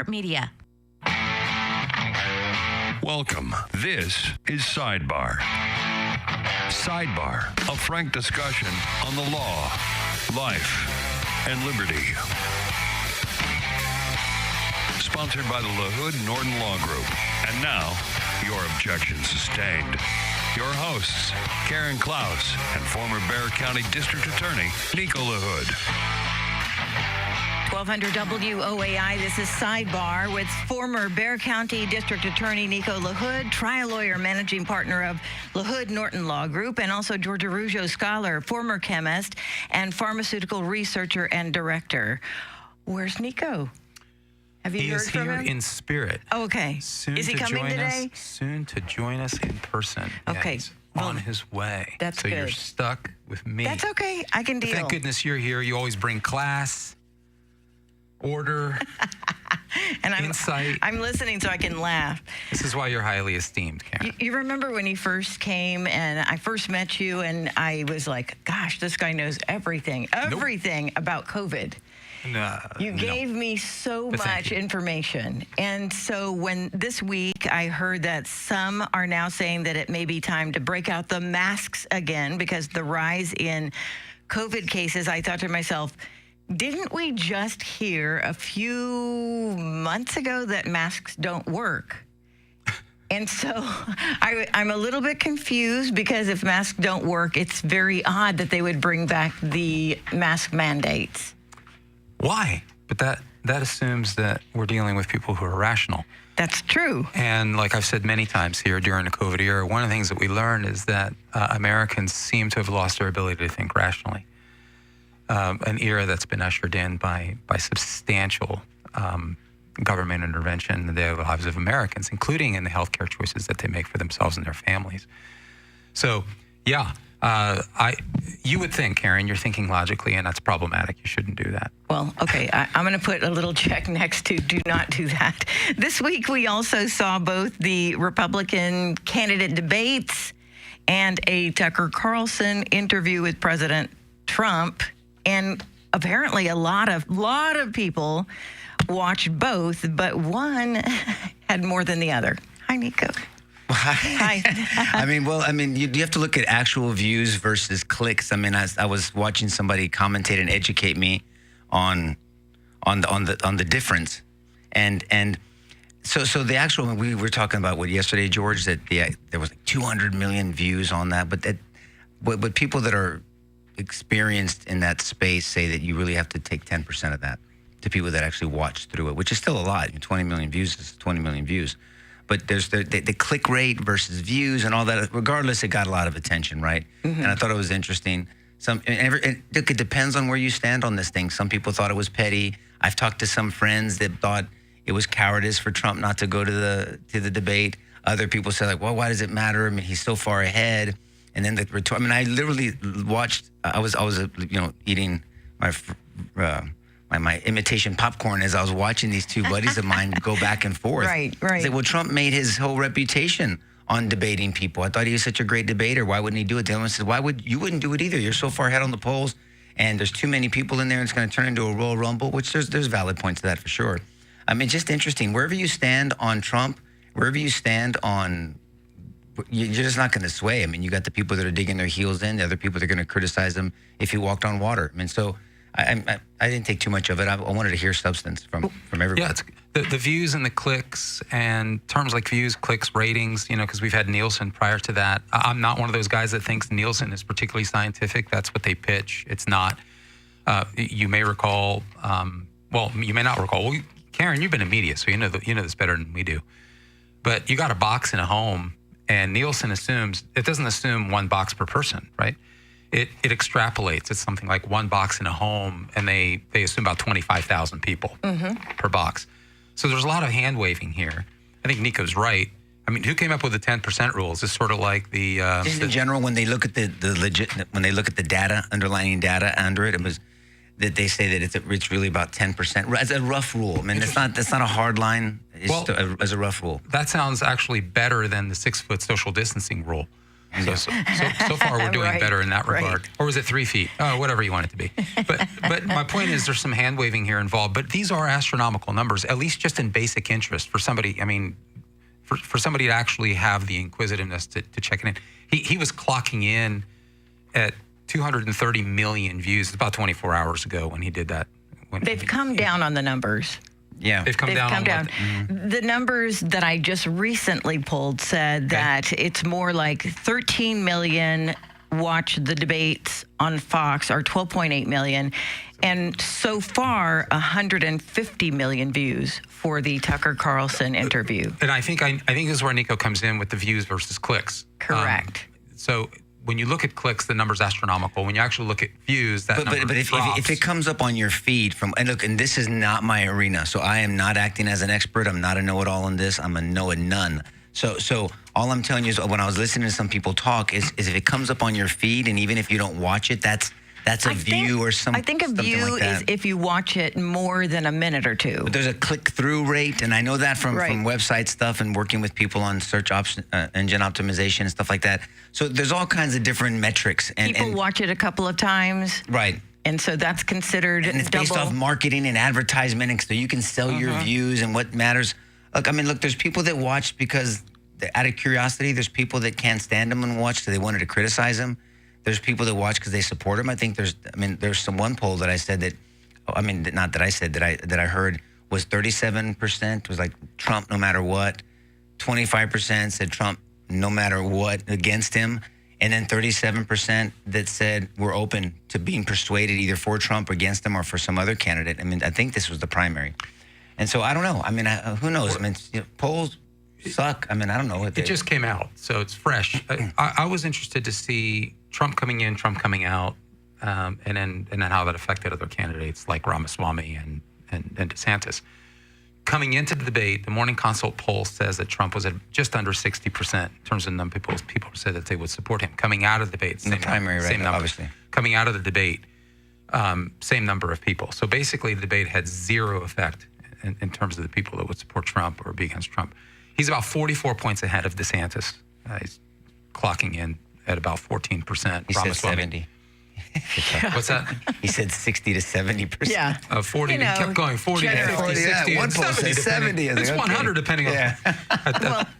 Media. Welcome. This is Sidebar. Sidebar, a frank discussion on the law, life, and liberty. Sponsored by the LaHood Norton Law Group. And now, your objection sustained. Your hosts, Karen Klaus and former Bexar County District Attorney, Nico LaHood. 1200 WOAI, this is Sidebar with former Bexar County District Attorney Nico LaHood, trial lawyer, managing partner of LaHood Norton Law Group, and also George Araujo Scholar, former chemist and pharmaceutical researcher and director. Where's Nico? Have you heard from him? He is here in spirit. Oh, okay. Soon is he coming today? Soon to join us in person. Okay. He's on his way. That's so good. You're stuck with me. That's okay. I can deal. Thank goodness you're here. You always bring class, order, and insight. I'm listening so I can laugh. This is why you're highly esteemed, Karen. You remember when you first came and I first met you and I was like, gosh, this guy knows everything about COVID. No, you gave me so much information. And so when this week I heard that some are now saying that it may be time to break out the masks again because the rise in COVID cases, I thought to myself, didn't we just hear a few months ago that masks don't work? And so I'm a little bit confused because if masks don't work, it's very odd that they would bring back the mask mandates. Why? But that assumes that we're dealing with people who are rational. That's true. And like I've said many times here during the COVID era, one of the things that we learned is that Americans seem to have lost their ability to think rationally. An era that's been ushered in by substantial government intervention in the daily lives of Americans, including in the healthcare choices that they make for themselves and their families. So, yeah. You would think, Karen, you're thinking logically, and that's problematic. You shouldn't do that. Well, okay, I'm going to put a little check next to do not do that. This week, we also saw both the Republican candidate debates and a Tucker Carlson interview with President Trump. And apparently a lot of people watched both, but one had more than the other. Hi, Nico. Hi. You have to look at actual views versus clicks. I mean, I was watching somebody commentate and educate me on the difference, and so the actual we were talking about yesterday, George, that there was like 200 million views on that, but people that are experienced in that space say that you really have to take 10% of that to people that actually watch through it, which is still a lot. 20 million views is 20 million views. But there's the click rate versus views and all that. Regardless, it got a lot of attention, right? Mm-hmm. And I thought it was interesting. Look, it depends on where you stand on this thing. Some people thought it was petty. I've talked to some friends that thought it was cowardice for Trump not to go to the debate. Other people said, like, well, why does it matter? I mean, he's so far ahead. And then I literally watched. I was eating my imitation popcorn as I was watching these two buddies of mine go back and forth. Right. I said, well, Trump made his whole reputation on debating people. I thought he was such a great debater. Why wouldn't he do it? The other one said, you wouldn't do it either. You're so far ahead on the polls, and there's too many people in there, and it's going to turn into a Royal Rumble, which there's valid points to that for sure. I mean, just interesting. Wherever you stand on Trump, wherever you stand on, you're just not going to sway. I mean, you got the people that are digging their heels in, the other people that are going to criticize him if he walked on water. I mean, so I didn't take too much of it. I wanted to hear substance from everybody. Yeah, the views and the clicks and terms like views, clicks, ratings, because we've had Nielsen prior to that. I'm not one of those guys that thinks Nielsen is particularly scientific. That's what they pitch. It's not. You may recall, you may not recall. Well, Karen, you've been in media, so you know this better than we do. But you got a box in a home, and Nielsen doesn't assume one box per person, right? It extrapolates. It's something like one box in a home, and they assume about 25,000 people per box. So there's a lot of hand waving here. I think Nico's right. I mean, who came up with the 10% rule? Is this sort of like the just in general, when they look at when they look at the data, underlying data under it, it was that they say that it's really about 10%. As a rough rule. I mean, that's not a hard line. It's as a rough rule. That sounds actually better than the 6-foot social distancing rule. So far, we're doing Right, better in that right. regard. Or was it 3 feet? Oh, whatever you want it to be. But my point is there's some hand waving here involved. But these are astronomical numbers, at least just in basic interest for somebody. I mean, for somebody to actually have the inquisitiveness to check it in. He was clocking in at 230 million views. It's about 24 hours ago when he did that. They've come down on the numbers. Yeah. They've come down. The numbers that I just recently pulled said that it's more like 13 million watch the debates on Fox, or 12.8 million, and so far 150 million views for the Tucker Carlson interview. And I think this is where Nico comes in with the views versus clicks. Correct. So when you look at clicks, the number's astronomical. When you actually look at views, that number but drops. if it comes up on your feed and this is not my arena, so I am not acting as an expert. I'm not a know-it-all in this. I'm a know-it-none. So all I'm telling you is when I was listening to some people talk is if it comes up on your feed, and even if you don't watch it, that's a view or something. I think a view like that. is if you watch it more than a minute or two. But there's a click-through rate, and I know that from website stuff and working with people on search engine optimization and stuff like that. So there's all kinds of different metrics. People watch it a couple of times. Right. And so that's considered and it's based off marketing and advertisement, and so you can sell your views and what matters. Look, there's people that watch because out of curiosity. There's people that can't stand them and watch, so they wanted to criticize them. There's people that watch because they support him. I think there's some one poll that I said that, not that I said, that I heard was 37% was like Trump no matter what. 25% said Trump no matter what against him. And then 37% that said we're open to being persuaded either for Trump or against him or for some other candidate. I think this was the primary. And so I don't know. Who knows? Polls suck. I don't know. It just came out, so it's fresh. I was interested to see Trump coming in, Trump coming out, and then how that affected other candidates like Ramaswamy and DeSantis. Coming into the debate, the Morning Consult poll says that Trump was at just under 60% in terms of number of people who said that they would support him. Coming out of the debate, same primary, number, same number. Obviously. Coming out of the debate, same number of people. So basically, the debate had zero effect in terms of the people that would support Trump or be against Trump. He's about 44 points ahead of DeSantis. He's clocking in at about 14%. He said 70. What's that? He said 60 to 70%. Yeah. 40. He kept going 40, 50, 60, one and poll 70. says 70. It's 100 depending on.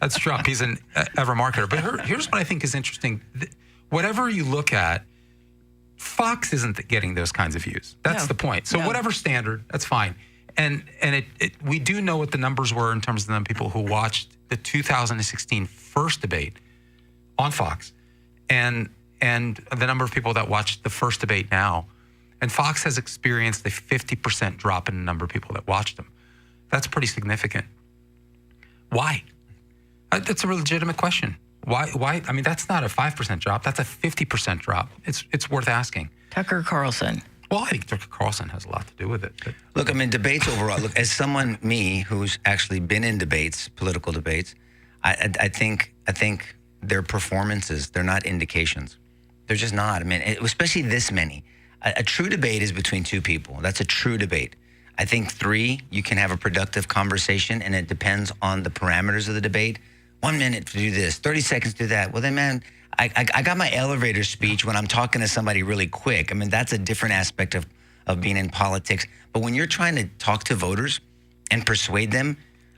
That's Trump. He's an ever marketer. But here's what I think is interesting. Whatever you look at, Fox isn't getting those kinds of views. That's the point. So whatever standard, that's fine. And we do know what the numbers were in terms of the number of people who watched the 2016 first debate on Fox, and the number of people that watched the first debate now. And Fox has experienced a 50% drop in the number of people that watched them. That's pretty significant. Why? That's a legitimate question. Why? That's not a 5% drop. That's a 50% drop. It's worth asking. Tucker Carlson. Well, I think Tucker Carlson has a lot to do with it. But. Look, debates overall. Look, as someone, who's actually been in debates, political debates, I think their performances, they're not indications. They're just not. Especially this many. A true debate is between two people. That's a true debate. I think 3, you can have a productive conversation, and it depends on the parameters of the debate. 1 minute to do this, 30 seconds to do that. Well, then, man, I got my elevator speech when I'm talking to somebody really quick. That's a different aspect of being in politics. But when you're trying to talk to voters and persuade them,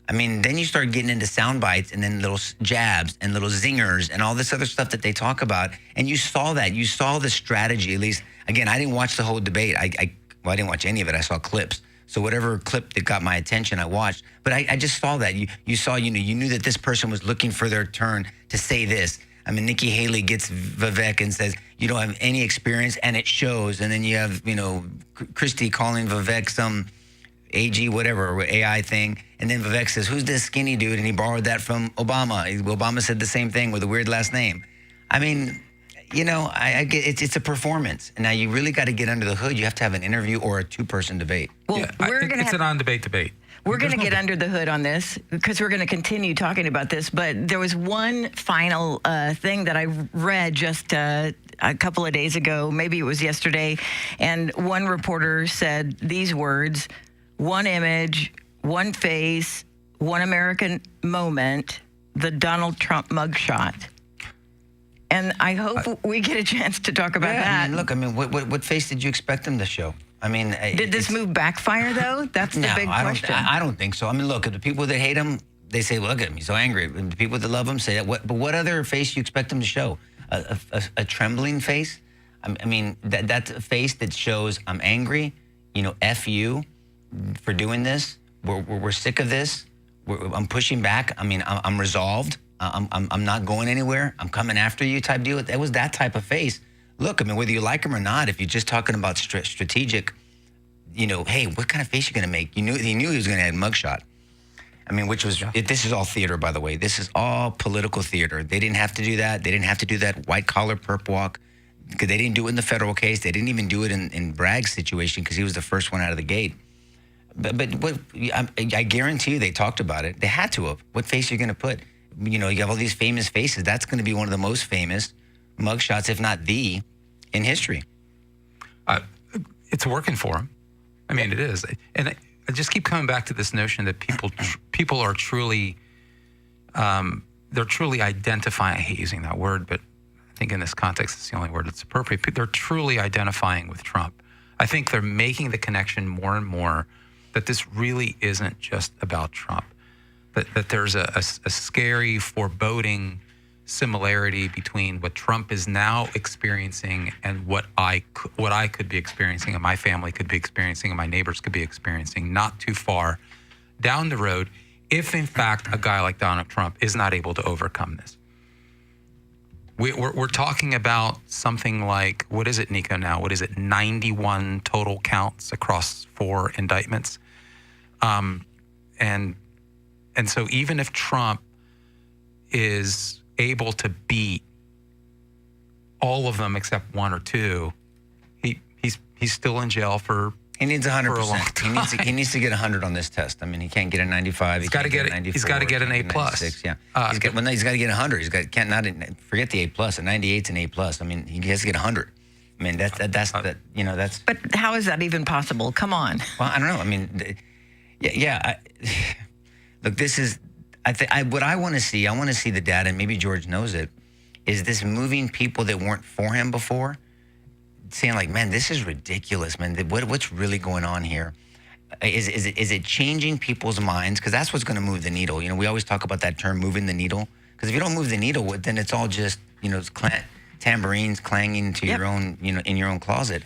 then you start getting into sound bites and then little jabs and little zingers and all this other stuff that they talk about. And you saw that. You saw the strategy, at least. Again, I didn't watch the whole debate. I didn't watch any of it. I saw clips. So whatever clip that got my attention, I watched. But I just saw that. You saw, you knew that this person was looking for their turn to say this. Nikki Haley gets Vivek and says, you don't have any experience, and it shows. And then you have, Christie calling Vivek some AG whatever, or AI thing. And then Vivek says, who's this skinny dude? And he borrowed that from Obama. Obama said the same thing with a weird last name. I get it's a performance. And now you really got to get under the hood. You have to have an interview or a 2-person debate. Well, it's an on-debate debate. We're going to get under the hood on this because we're going to continue talking about this. But there was one final thing that I read just a couple of days ago. Maybe it was yesterday. And one reporter said these words: one image, one face, one American moment, the Donald Trump mugshot. And I hope we get a chance to talk about that. I mean, look, I mean, what face did you expect them to show? I mean, did this move backfire, though? That's the big question. I don't think so. I mean, look, the people that hate him, they say, look at him, he's so angry. And the people that love him say that. But what other face you expect him to show? A trembling face? I mean, that's a face that shows I'm angry, F you for doing this. We're sick of this. I'm pushing back. I mean, I'm resolved. I'm not going anywhere. I'm coming after you type deal. It was that type of face. Look, I mean, whether you like him or not, if you're just talking about strategic, hey, what kind of face you going to make? He knew he was going to have a mugshot. I mean, this is all theater, by the way. This is all political theater. They didn't have to do that. They didn't have to do that white-collar perp walk because they didn't do it in the federal case. They didn't even do it in Bragg's situation because he was the first one out of the gate. But what I guarantee you they talked about it. They had to have. What face are you going to put? You have all these famous faces. That's going to be one of the most famous mugshots, if not the, in history. It's working for him. I mean, it is. And I just keep coming back to this notion that people are truly, they're truly identifying. I hate using that word, but I think in this context, it's the only word that's appropriate. They're truly identifying with Trump. I think they're making the connection more and more that this really isn't just about Trump. That there's a scary, foreboding similarity between what Trump is now experiencing and what I could be experiencing, and my family could be experiencing, and my neighbors could be experiencing not too far down the road, if in fact a guy like Donald Trump is not able to overcome this. We're talking about something like, what is it, Nico, now? What is it, 91 total counts across 4 indictments? And so even if Trump is able to beat all of them except 1 or 2, he's still in jail for he needs 100%. For a long time. He needs to get 100 on this test. I mean, he can't get a 95. He's got to get 94. He's got to get an A+. Yeah. He's got to get 100. Forget the A+. A 98's an A+. I mean, he has to get 100. I mean, that's. But how is that even possible? Come on. Well, I don't know. I mean, look, this is. What I want to see. I want to see the data, and maybe George knows it. Is this moving people that weren't for him before, saying like, man, this is ridiculous, man. What's really going on here? Is it changing people's minds? Because that's what's going to move the needle. We always talk about that term, moving the needle. Because if you don't move the needle, then it's all just tambourines clanging to your own, in your own closet.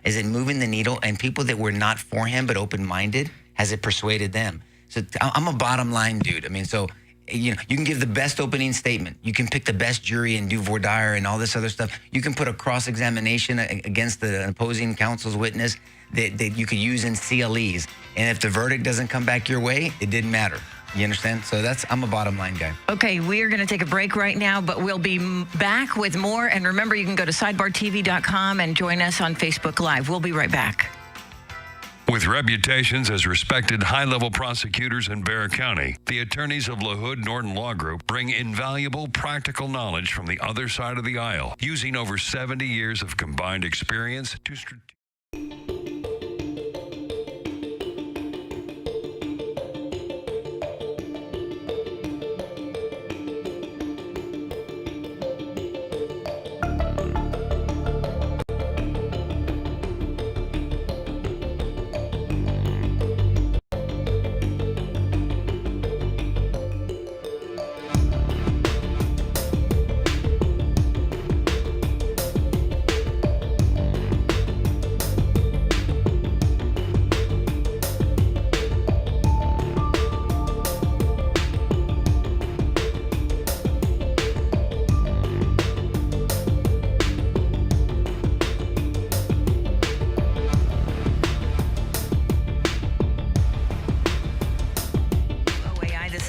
Is it moving the needle? And people that were not for him but open-minded, has it persuaded them? So I'm a bottom line dude. I mean, so you can give the best opening statement. You can pick the best jury and do voir dire and all this other stuff. You can put a cross-examination against the opposing counsel's witness that you could use in CLEs. And if the verdict doesn't come back your way, it didn't matter. You understand? So I'm a bottom line guy. Okay, we are going to take a break right now, but we'll be back with more. And remember, you can go to sidebartv.com and join us on Facebook Live. We'll be right back. With reputations as respected high-level prosecutors in Bexar County, the attorneys of LaHood Norton Law Group bring invaluable practical knowledge from the other side of the aisle, using over 70 years of combined experience to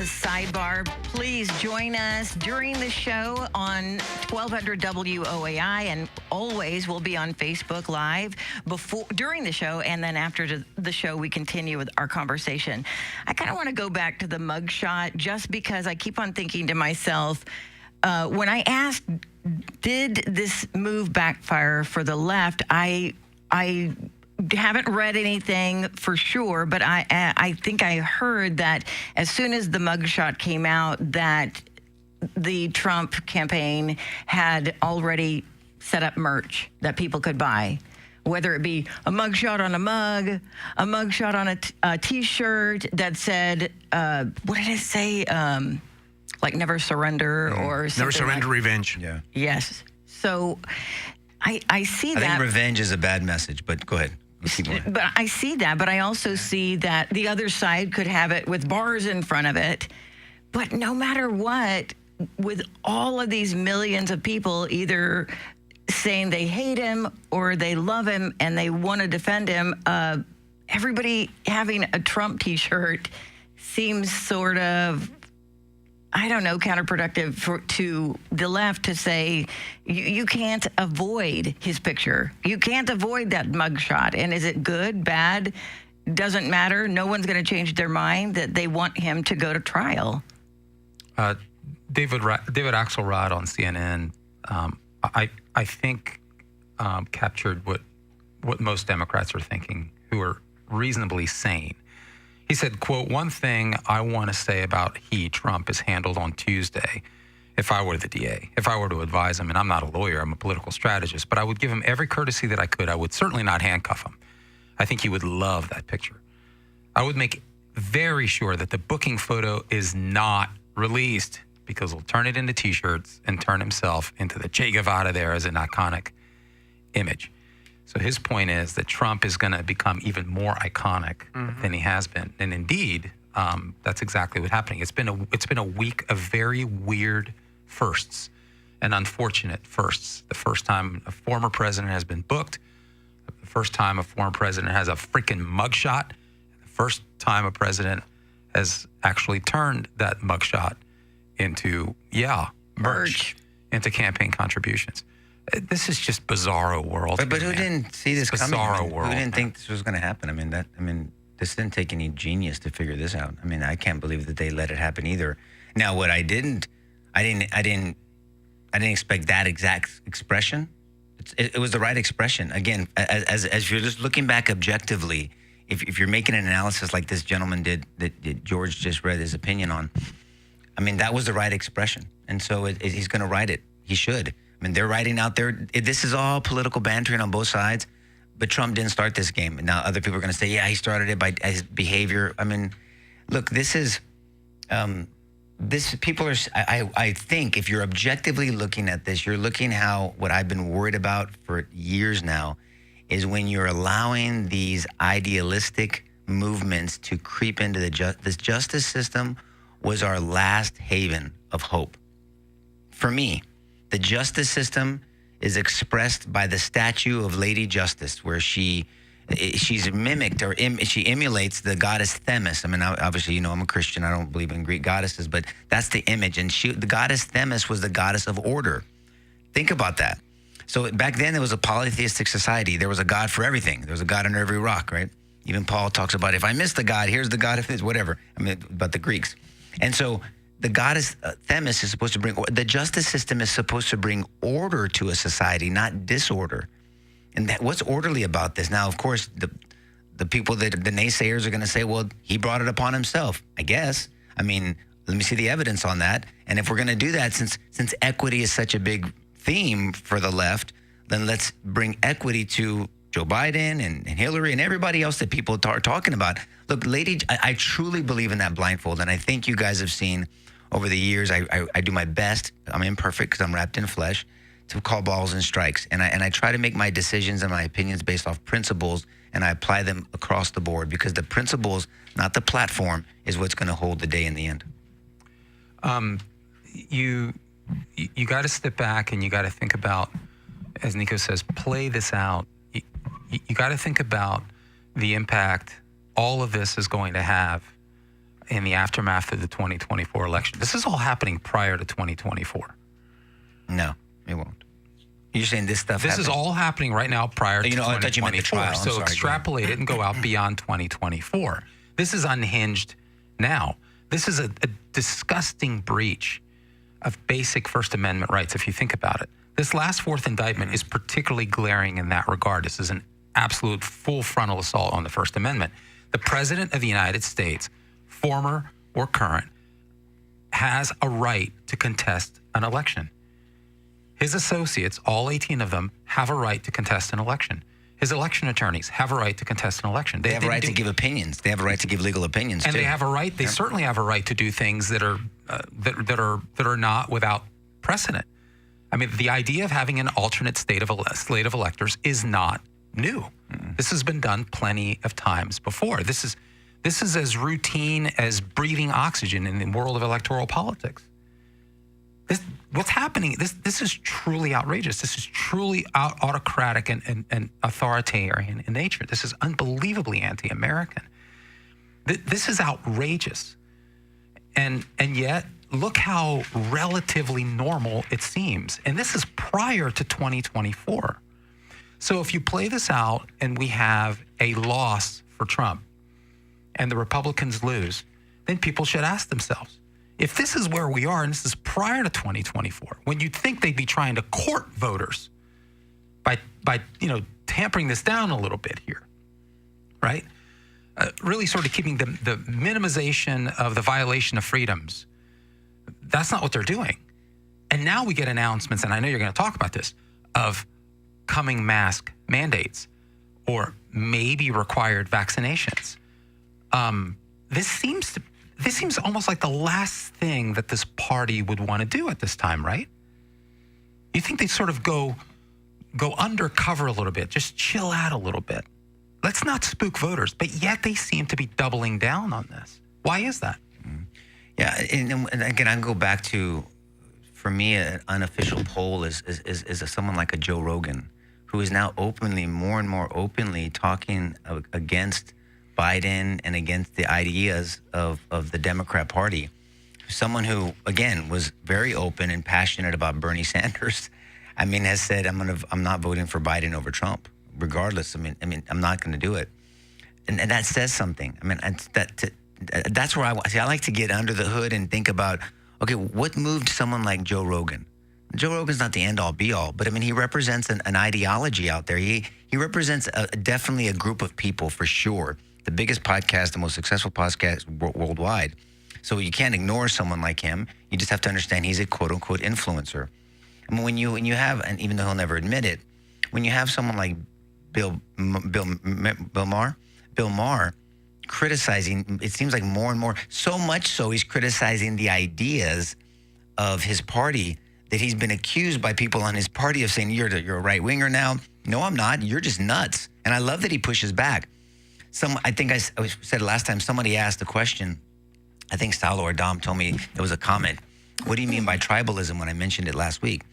Sidebar. Please join us during the show on 1200 WOAI, and always we'll be on Facebook Live during the show, and then after the show we continue with our conversation. I kind of want to go back to the mugshot just because I keep on thinking to myself, when I asked, did this move backfire for the left, I haven't read anything for sure, but I think I heard that as soon as the mugshot came out, that the Trump campaign had already set up merch that people could buy, whether it be a mugshot on a mug, a mugshot on a T-shirt that said, what did it say? Like never surrender or something. Never surrender, revenge. Yeah. Yes. So I see that. I think revenge is a bad message, but go ahead. Let's keep going. But I see that, but I also see that the other side could have it with bars in front of it. But no matter what, with all of these millions of people either saying they hate him or they love him and they want to defend him, everybody having a Trump T-shirt seems sort of, I don't know, counterproductive to the left to say you can't avoid his picture. You can't avoid that mugshot. And is it good, bad? Doesn't matter. No one's going to change their mind that they want him to go to trial. David Axelrod on CNN, I think captured what most Democrats are thinking, who are reasonably sane. He said, quote, "One thing I want to say about Trump, is handled on Tuesday. If I were the DA, if I were to advise him, and I'm not a lawyer, I'm a political strategist, but I would give him every courtesy that I could. I would certainly not handcuff him. I think he would love that picture. I would make very sure that the booking photo is not released, because he'll turn it into T-shirts and turn himself into the Che Guevara there as an iconic image." So his point is that Trump is going to become even more iconic than he has been. And indeed, that's exactly what's happening. It's been a week of very weird firsts and unfortunate firsts. The first time a former president has been booked, the first time a former president has a freaking mugshot, the first time a president has actually turned that mugshot into, merch, into campaign contributions. This is just bizarro world. But who didn't see this coming? Bizarro world. Who didn't think this was going to happen? This didn't take any genius to figure this out. I can't believe that they let it happen either. Now, what I didn't expect that exact expression. It was the right expression. Again, as you're just looking back objectively, if you're making an analysis like this gentleman did, that George just read his opinion on, that was the right expression. And so he's going to write it. He should. They're writing out there. This is all political bantering on both sides, but Trump didn't start this game. Now other people are going to say, yeah, he started it by his behavior. Look, this is, people are, I think if you're objectively looking at this, you're looking how what I've been worried about for years now is when you're allowing these idealistic movements to creep into this justice system was our last haven of hope. For me, the justice system is expressed by the statue of Lady Justice, where she's mimicked or she emulates the goddess Themis. Obviously, I'm a Christian. I don't believe in Greek goddesses, but that's the image. And the goddess Themis was the goddess of order. Think about that. So back then, there was a polytheistic society. There was a god for everything. There was a god under every rock, right? Even Paul talks about, if I miss the god, here's the god of this, whatever. About the Greeks. And so the goddess Themis is supposed to the justice system is supposed to bring order to a society, not disorder. And what's orderly about this? Now, of course, the people the naysayers are going to say, well, he brought it upon himself, I guess. Let me see the evidence on that. And if we're going to do that, since equity is such a big theme for the left, then let's bring equity to Joe Biden and Hillary and everybody else that people are talking about. Look, I truly believe in that blindfold. And I think you guys have seen over the years, I do my best. I'm imperfect because I'm wrapped in flesh, to call balls and strikes. And I try to make my decisions and my opinions based off principles, and I apply them across the board, because the principles, not the platform, is what's going to hold the day in the end. You got to step back and you got to think about, as Nico says, play this out. You got to think about the impact all of this is going to have in the aftermath of the 2024 election. This is all happening prior to 2024. No, it won't. You're saying this stuff This is all happening right now prior to 2024. I thought you meant the trial. So extrapolate it and go out beyond 2024. This is unhinged now. This is a disgusting breach of basic First Amendment rights, if you think about it. This last fourth indictment is particularly glaring in that regard. This is an absolute full frontal assault on the First Amendment. The President of the United States, former or current, has a right to contest an election. His associates, all 18 of them, have a right to contest an election. His election attorneys have a right to contest an election. They have a right to give opinions. They have a right to give legal opinions, and too. they have a right. They certainly have a right to do things that are not without precedent. I mean, the idea of having an alternate slate of electors is not new. This has been done plenty of times before. This is as routine as breathing oxygen in the world of electoral politics. What's happening? This is truly outrageous. This is truly autocratic and authoritarian in nature. This is unbelievably anti-American. This is outrageous, and yet look how relatively normal it seems. And this is prior to 2024. So if you play this out and we have a loss for Trump and the Republicans lose, then people should ask themselves, if this is where we are and this is prior to 2024, when you'd think they'd be trying to court voters by tampering this down a little bit here, right? Really sort of keeping the minimization of the violation of freedoms. That's not what they're doing. And now we get announcements, and I know you're going to talk about this, of coming mask mandates or maybe required vaccinations. This seems almost like the last thing that this party would want to do at this time, right? You think they sort of go undercover a little bit, just chill out a little bit. Let's not spook voters, but yet they seem to be doubling down on this. Why is that? Yeah, and again, I go back to, for me, an unofficial poll is someone like a Joe Rogan, who is now more and more openly talking against Biden and against the ideas of the Democrat Party. Someone who, again, was very open and passionate about Bernie Sanders. I mean, has said, I'm not voting for Biden over Trump, regardless. I mean, I'm not going to do it, and that says something. I mean, that's where I like to get under the hood and think about, okay, what moved someone like Joe Rogan? Joe Rogan's not the end-all, be-all, but I mean, he represents an ideology out there. He represents definitely a group of people, for sure. The biggest podcast, the most successful podcast worldwide. So you can't ignore someone like him. You just have to understand he's a quote-unquote influencer. I mean, when you have, and even though he'll never admit it, when you have someone like Bill Maher criticizing, it seems like more and more, so much so he's criticizing the ideas of his party that he's been accused by people on his party of saying, you're a right-winger now. No, I'm not. You're just nuts. And I love that he pushes back. I think I said it last time, somebody asked a question. I think Salo or Dom told me, there was a comment. What do you mean by tribalism when I mentioned it last week?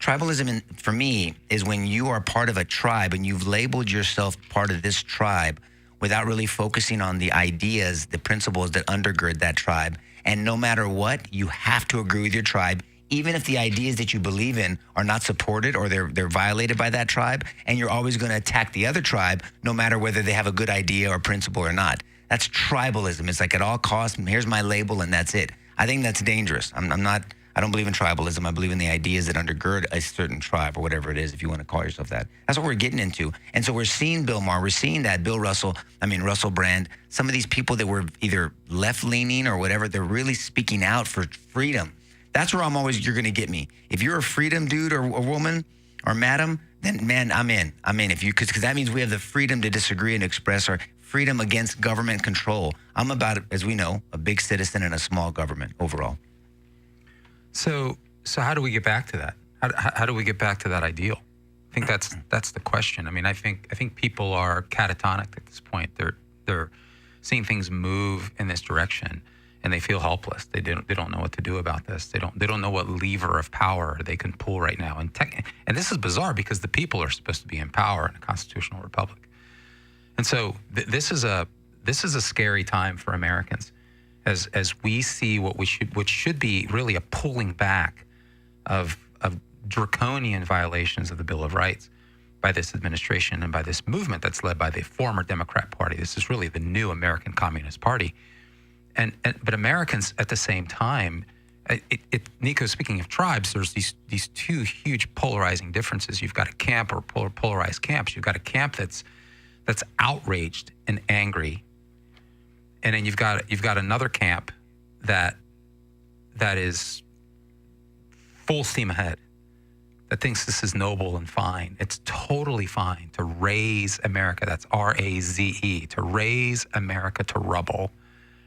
Tribalism, for me, is when you are part of a tribe and you've labeled yourself part of this tribe without really focusing on the ideas, the principles that undergird that tribe. And no matter what, you have to agree with your tribe, even if the ideas that you believe in are not supported or they're violated by that tribe, and you're always going to attack the other tribe, no matter whether they have a good idea or principle or not. That's tribalism. It's like at all costs, here's my label and that's it. I think that's dangerous. I don't believe in tribalism. I believe in the ideas that undergird a certain tribe or whatever it is, if you want to call yourself that. That's what we're getting into. And so we're seeing Bill Maher, we're seeing that Russell Brand, some of these people that were either left-leaning or whatever, they're really speaking out for freedom. That's where you're going to get me. If you're a freedom dude or a woman or madam, then man, I'm in. Because that means we have the freedom to disagree and express our freedom against government control. I'm about, as we know, a big citizen and a small government overall. So how do we get back to that? How do we get back to that ideal? I think that's the question. I mean, I think people are catatonic at this point. They're seeing things move in this direction, and they feel helpless. They don't know what to do about this. They don't know what lever of power they can pull right now. And this is bizarre because the people are supposed to be in power in a constitutional republic. And so this is a scary time for Americans as we see what should be really a pulling back of draconian violations of the Bill of Rights by this administration and by this movement that's led by the former Democrat Party. This is really the new American Communist Party. But Americans at the same time, Nico, speaking of tribes, there's these two huge polarizing differences. You've got a camp or polarized camps. You've got a camp that's outraged and angry, and then you've got another camp that that is full steam ahead, that thinks this is noble and fine. It's totally fine to raise America. That's R-A-Z-E, to raise America to rubble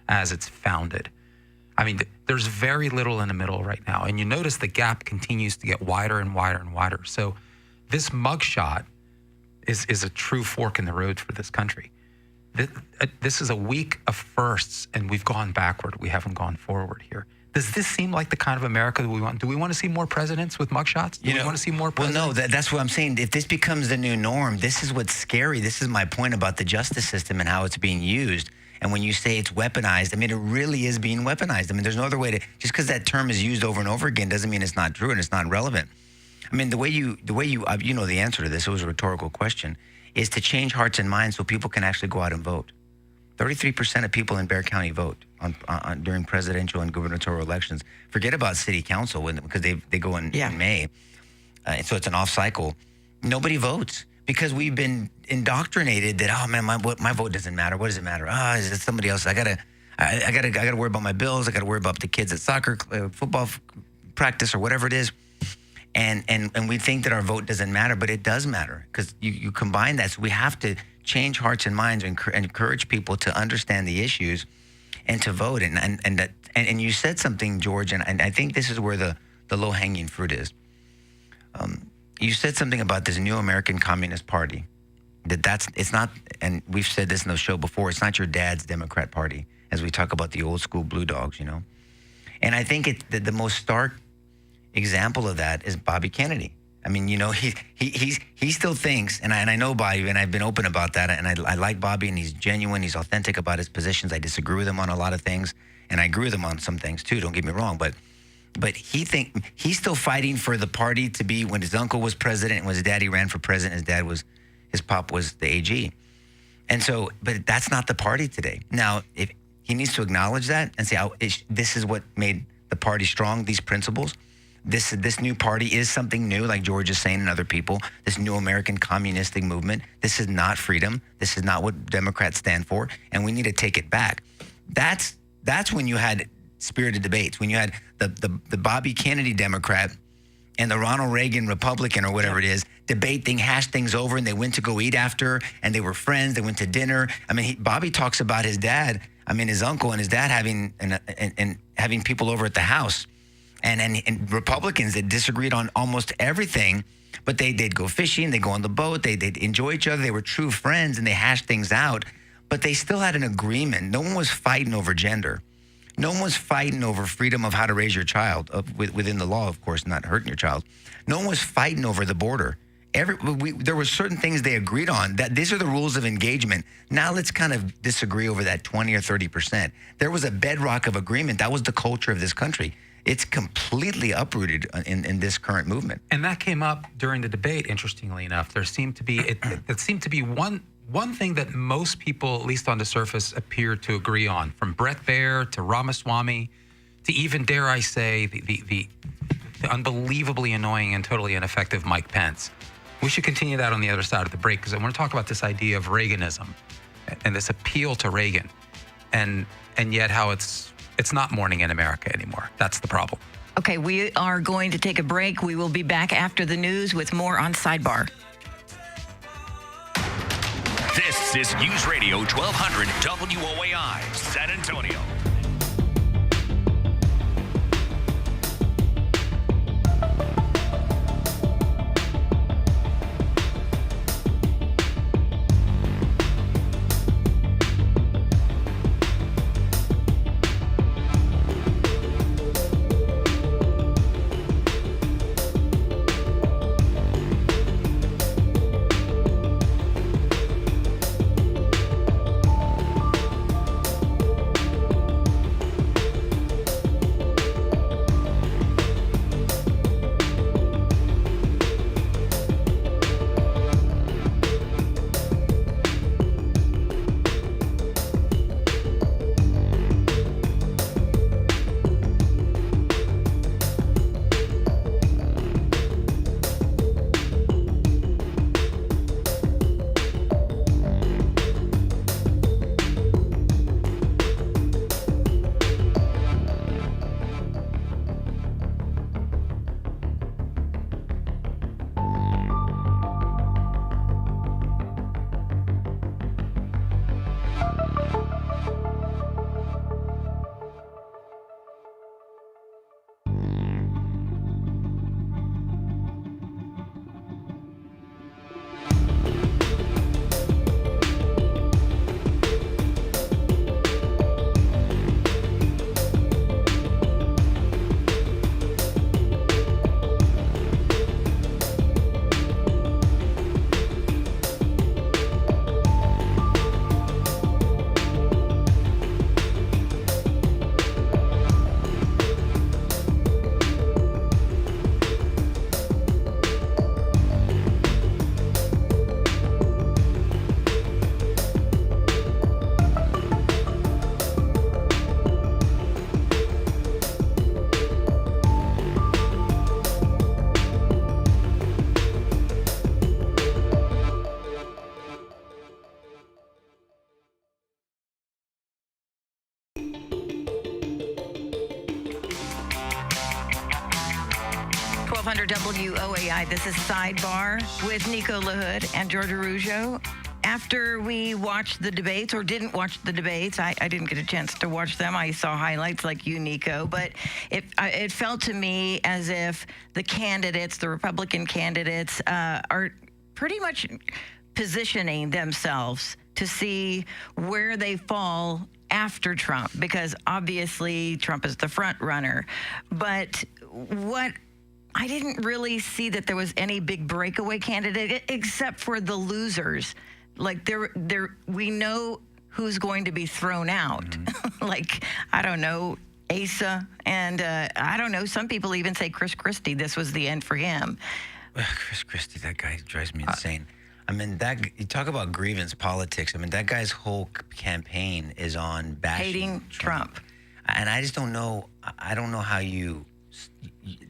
as it's founded. I mean, there's very little in the middle right now. And you notice the gap continues to get wider and wider and wider. So this mugshot is a true fork in the road for this country. This is a week of firsts, and we've gone backward. We haven't gone forward here. Does this seem like the kind of America that we want? Do we want to see more presidents with mugshots? Do we want to see more presidents? Well, no, that's what I'm saying. If this becomes the new norm, this is what's scary. This is my point about the justice system and how it's being used. And when you say it's weaponized, I mean, it really is being weaponized. I mean, there's no other way to, just because that term is used over and over again doesn't mean it's not true and it's not relevant. I mean, the way you know the answer to this, it was a rhetorical question, is to change hearts and minds so people can actually go out and vote. 33% of people in Bexar County vote on during presidential and gubernatorial elections. Forget about city council because they go in May. So it's an off cycle. Nobody votes because we've been indoctrinated that, oh man, my vote doesn't matter. What does it matter? Is it somebody else? I gotta worry about my bills. I gotta worry about the kids at soccer, football practice, or whatever it is. And we think that our vote doesn't matter, but it does matter because you combine that. So we have to change hearts and minds and encourage people to understand the issues and to vote. And you said something, George, and I think this is where the low-hanging fruit is. You said something about this new American Communist Party. It's not, and we've said this in the show before, it's not your dad's Democrat Party, as we talk about the old school Blue Dogs, you know. And I think the most stark example of that is Bobby Kennedy. I mean, you know, he still thinks, and I know Bobby, and I've been open about that, and I like Bobby, and he's genuine, he's authentic about his positions. I disagree with him on a lot of things, and I agree with him on some things too, don't get me wrong, but he's still fighting for the party to be, when his uncle was president and when his daddy ran for president, his pop was the AG. And so, but that's not the party today. Now, if he needs to acknowledge that and say, this is what made the party strong, these principles. This new party is something new, like George is saying and other people, this new American communistic movement. This is not freedom. This is not what Democrats stand for, and we need to take it back. That's when you had spirited debates, when you had the Bobby Kennedy Democrat and the Ronald Reagan Republican or whatever it is, debate thing, hash things over, and they went to go eat after, and they were friends, they went to dinner. I mean, Bobby talks about his dad, his uncle and his dad having people over at the house. And Republicans that disagreed on almost everything, but they'd go fishing, they'd go on the boat, they'd enjoy each other, they were true friends, and they hashed things out, but they still had an agreement. No one was fighting over gender. No one was fighting over freedom of how to raise your child, within the law, of course, not hurting your child. No one was fighting over the border. There were certain things they agreed on, that these are the rules of engagement. Now let's kind of disagree over that 20 or 30%. There was a bedrock of agreement. That was the culture of this country. It's completely uprooted in this current movement. And that came up during the debate, interestingly enough. There seemed to be, it seemed to be one thing that most people, at least on the surface, appear to agree on, from Bret Baier to Ramaswamy to even, dare I say, the unbelievably annoying and totally ineffective Mike Pence. We should continue that on the other side of the break, because I want to talk about this idea of Reaganism and this appeal to Reagan, and yet how it's not morning in America anymore. That's the problem. Okay, we are going to take a break. We will be back after the news with more on Sidebar. This is News Radio 1200 WOAI, San Antonio. 1200 WOAI. This is Sidebar with Nico LaHood and Georgia Rougeau. After we watched the debates, or didn't watch the debates, I didn't get a chance to watch them. I saw highlights like you, Nico, but it felt to me as if the candidates, the Republican candidates, are pretty much positioning themselves to see where they fall after Trump, because obviously Trump is the front runner. But what I didn't really see that there was any big breakaway candidate except for the losers. Like we know who's going to be thrown out. Mm-hmm. Like, I don't know, Asa, and I don't know, some people even say Chris Christie, this was the end for him. Chris Christie, that guy drives me insane. I mean, you talk about grievance politics. I mean, that guy's whole campaign is on hating Trump. And I just don't know. I don't know how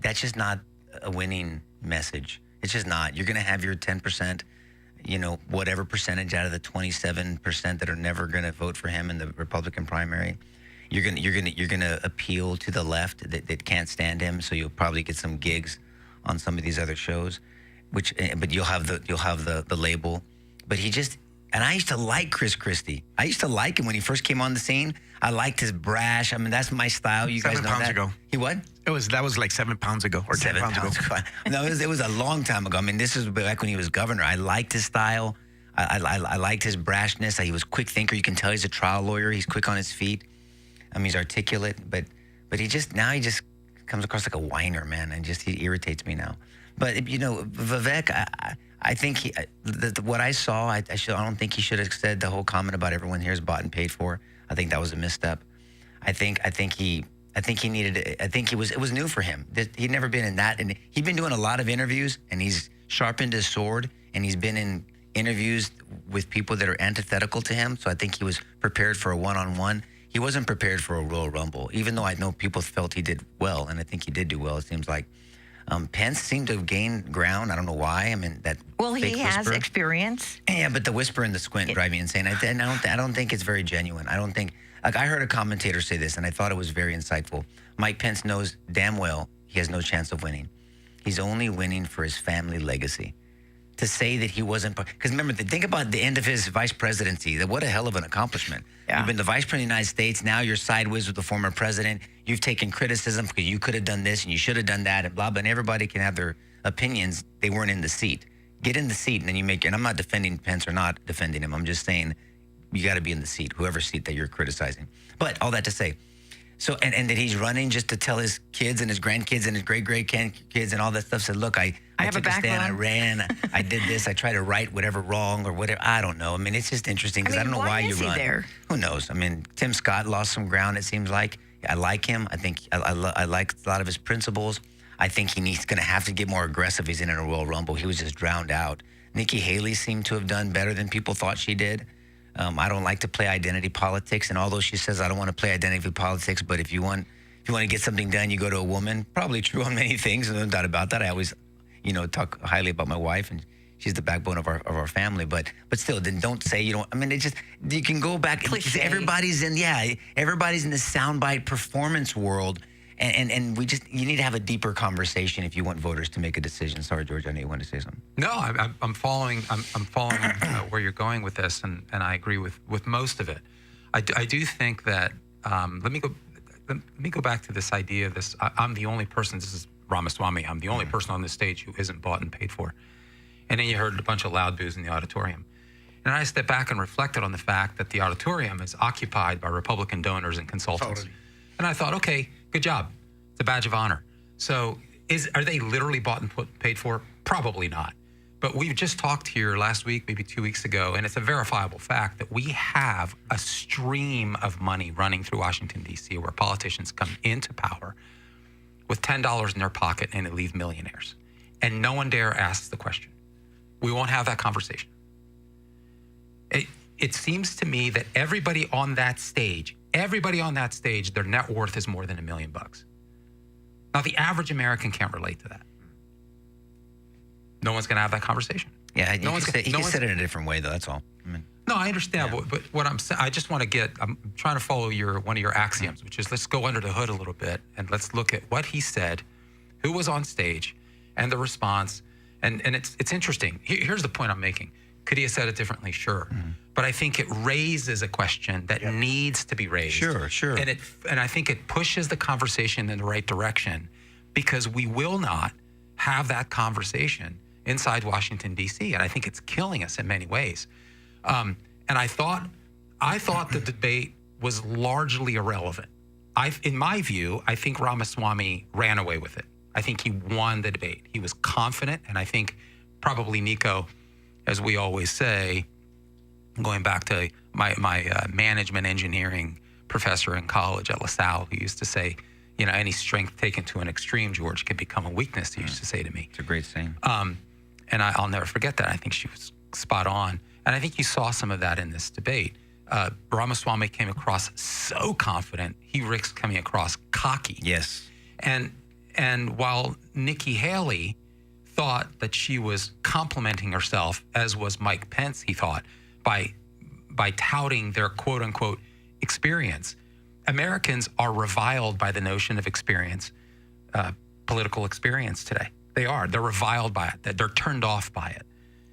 that's just not a winning message. It's just not. You're going to have your 10%, whatever percentage out of the 27% that are never going to vote for him in the Republican primary. You're going to appeal to the left that can't stand him. So you'll probably get some gigs on some of these other shows. But you'll have the label. But and I used to like Chris Christie. I used to like him when he first came on the scene. I liked his brash. I mean, that's my style. You guys know that. 7 pounds ago. He what? That was like 7 pounds ago, or 10 pounds ago. No, it was a long time ago. I mean, this is back when he was governor. I liked his style. I liked his brashness. He was a quick thinker. You can tell he's a trial lawyer. He's quick on his feet. I mean, he's articulate. But he just comes across like a whiner, man, and he irritates me now. But Vivek, I think what I saw, I don't think he should have said the whole comment about everyone here is bought and paid for. I think that was a misstep. I think he needed. It was new for him. He'd never been in that, and he'd been doing a lot of interviews, and he's sharpened his sword, and he's been in interviews with people that are antithetical to him. So I think he was prepared for a one-on-one. He wasn't prepared for a Royal Rumble, even though I know people felt he did well, and I think he did do well. It seems like. Pence seemed to have gained ground. I don't know why. I mean, that he has experience. Yeah, but the whisper and the squint drive me insane. I don't think it's very genuine. I don't think. Like, I heard a commentator say this, and I thought it was very insightful. Mike Pence knows damn well he has no chance of winning. He's only winning for his family legacy. To say that he wasn't, because remember, think about the end of his vice presidency. What a hell of an accomplishment. Yeah. You've been the vice president of the United States. Now you're sideways with the former president. You've taken criticism because you could have done this and you should have done that and blah, blah. And everybody can have their opinions. They weren't in the seat. Get in the seat and then and I'm not defending Pence or not defending him. I'm just saying you got to be in the seat, whoever seat that you're criticizing. But all that to say, so, and that he's running just to tell his kids and his grandkids and his great-great-grandkids and all that stuff, said, look, I took a stand, I ran, I did this, I tried to right whatever wrong or whatever. I don't know. I mean, it's just interesting because I don't know why you run. There? Who knows? I mean, Tim Scott lost some ground, it seems like. I like him. I think I like a lot of his principles. I think he's going to have to get more aggressive. He's in a Royal Rumble. He was just drowned out. Nikki Haley seemed to have done better than people thought she did. I don't like to play identity politics, and although she says I don't want to play identity politics, but if you want to get something done, you go to a woman. Probably true on many things, no doubt about that. I always, talk highly about my wife, and she's the backbone of our family. But still, then don't say you don't. I mean, you can go back. Cliché. Everybody's in the soundbite performance world, and you need to have a deeper conversation if you want voters to make a decision. Sorry, George, I know you wanted to say something. No, I'm following. I'm following where you're going with this, and I agree with most of it. I do think that let me go back to this idea of this. I'm the only person. This is Ramaswamy. I'm the only person on this stage who isn't bought and paid for. And then you heard a bunch of loud boos in the auditorium. And I stepped back and reflected on the fact that the auditorium is occupied by Republican donors and consultants. Totally. And I thought, okay, good job. It's a badge of honor. So are they literally bought and paid for? Probably not. But we've just talked here last week, maybe 2 weeks ago, and it's a verifiable fact that we have a stream of money running through Washington, D.C., where politicians come into power with $10 in their pocket and they leave millionaires. And no one dare ask the question. We won't have that conversation. It seems to me that everybody on that stage, their net worth is more than $1 million. Now, the average American can't relate to that. No one's going to have that conversation. Yeah, you can say it in a different way, though. That's all. I mean, no, I understand, yeah. But what I'm saying, I just want to I'm trying to follow one of your axioms, which is let's go under the hood a little bit and let's look at what he said, who was on stage, and the response. And it's interesting. Here's the point I'm making. Could he have said it differently? Sure. But I think it raises a question that needs to be raised. Sure. And I think it pushes the conversation in the right direction, because we will not have that conversation inside Washington, D.C. And I think it's killing us in many ways. And I thought the debate was largely irrelevant. In my view, I think Ramaswamy ran away with it. I think he won the debate. He was confident, and I think probably Nico, as we always say, going back to my management engineering professor in college at LaSalle, who used to say, any strength taken to an extreme, George, can become a weakness, he used to say to me. It's a great saying. And I'll never forget that. I think she was spot on. And I think you saw some of that in this debate. Ramaswamy came across so confident. He risks coming across cocky. Yes. And while Nikki Haley thought that she was complimenting herself, as was Mike Pence, he thought, by touting their quote unquote experience, Americans are reviled by the notion of experience, political experience today. They're reviled by it, that they're turned off by it.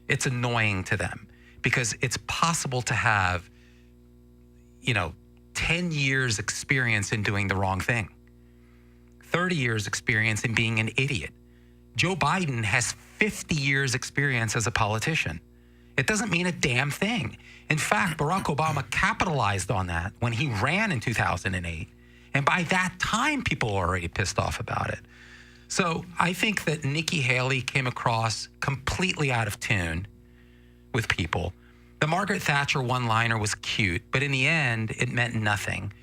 It's annoying to them because it's possible to have, 10 years experience in doing the wrong thing, 30 years experience in being an idiot. Joe Biden has 50 years experience as a politician. It doesn't mean a damn thing. In fact, Barack Obama capitalized on that when he ran in 2008. And by that time, people were already pissed off about it. So I think that Nikki Haley came across completely out of tune with people. The Margaret Thatcher one-liner was cute, but in the end, it meant nothing.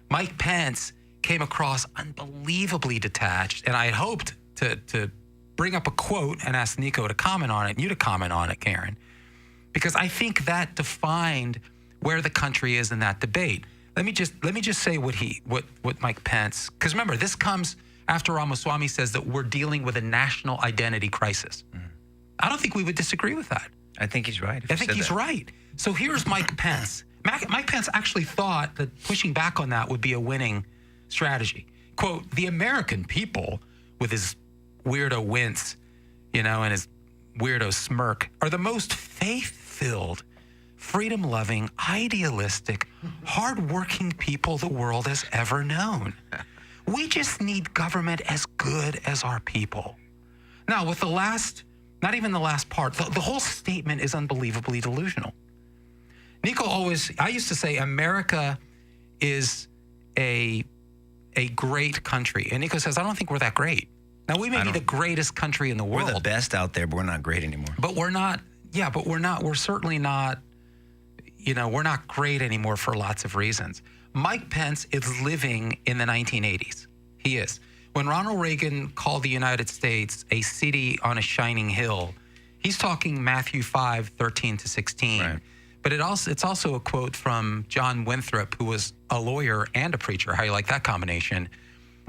Mike Pence came across unbelievably detached, and I had hoped to bring up a quote and ask Nico to comment on it, and you to comment on it, Karen, because I think that defined where the country is in that debate. Let me just say what Mike Pence, because remember, this comes after Ramaswamy says that we're dealing with a national identity crisis. I don't think we would disagree with that. I think he's right. I think he's right. So here's Mike Pence. Mike Pence actually thought that pushing back on that would be a winning strategy. Quote, the American people, with his weirdo wince, and his weirdo smirk, are the most faith-filled, freedom-loving, idealistic, hard-working people the world has ever known. We just need government as good as our people. Now, with not even the last part, the whole statement is unbelievably delusional. Nico I used to say America is a great country. And Nico says, I don't think we're that great. Now, we may be the greatest country in the world. We're the best out there, but we're not great anymore. But we're certainly not, we're not great anymore for lots of reasons. Mike Pence is living in the 1980s. He is. When Ronald Reagan called the United States a city on a shining hill, he's talking Matthew 5:13-16. Right. But it's also a quote from John Winthrop, who was a lawyer and a preacher. How you like that combination?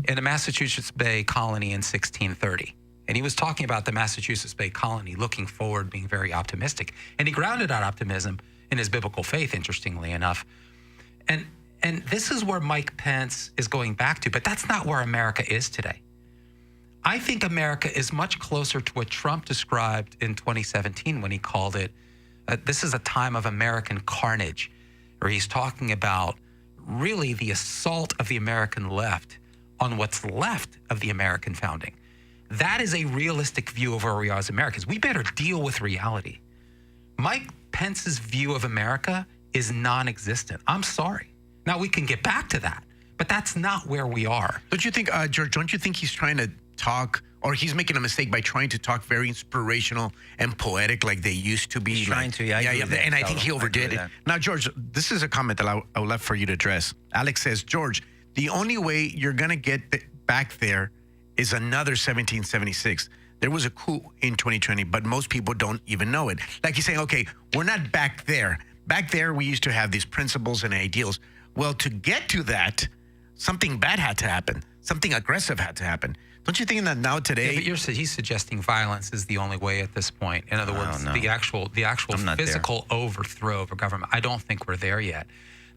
In a Massachusetts Bay colony in 1630. And he was talking about the Massachusetts Bay colony looking forward, being very optimistic. And he grounded that optimism in his biblical faith, interestingly enough. And this is where Mike Pence is going back to, but that's not where America is today. I think America is much closer to what Trump described in 2017 when he called it, this is a time of American carnage, where he's talking about really the assault of the American left on what's left of the American founding. That is a realistic view of where we are as Americans. We better deal with reality. Mike Pence's view of America is non-existent. I'm sorry. Now, we can get back to that, but that's not where we are. Don't you think, George, don't you think he's trying to talk, or he's making a mistake by trying to talk very inspirational and poetic like they used to be? He's trying to, yeah. And I think he overdid it. Now, George, this is a comment that I would love for you to address. Alex says, George, the only way you're going to get back there is another 1776. There was a coup in 2020, but most people don't even know it. Like he's saying, okay, we're not back there. Back there, we used to have these principles and ideals. Well, to get to that, something bad had to happen. Something aggressive had to happen. Don't you think that now today? Yeah, but he's suggesting violence is the only way at this point. In other words, the actual physical overthrow of a government. I don't think we're there yet.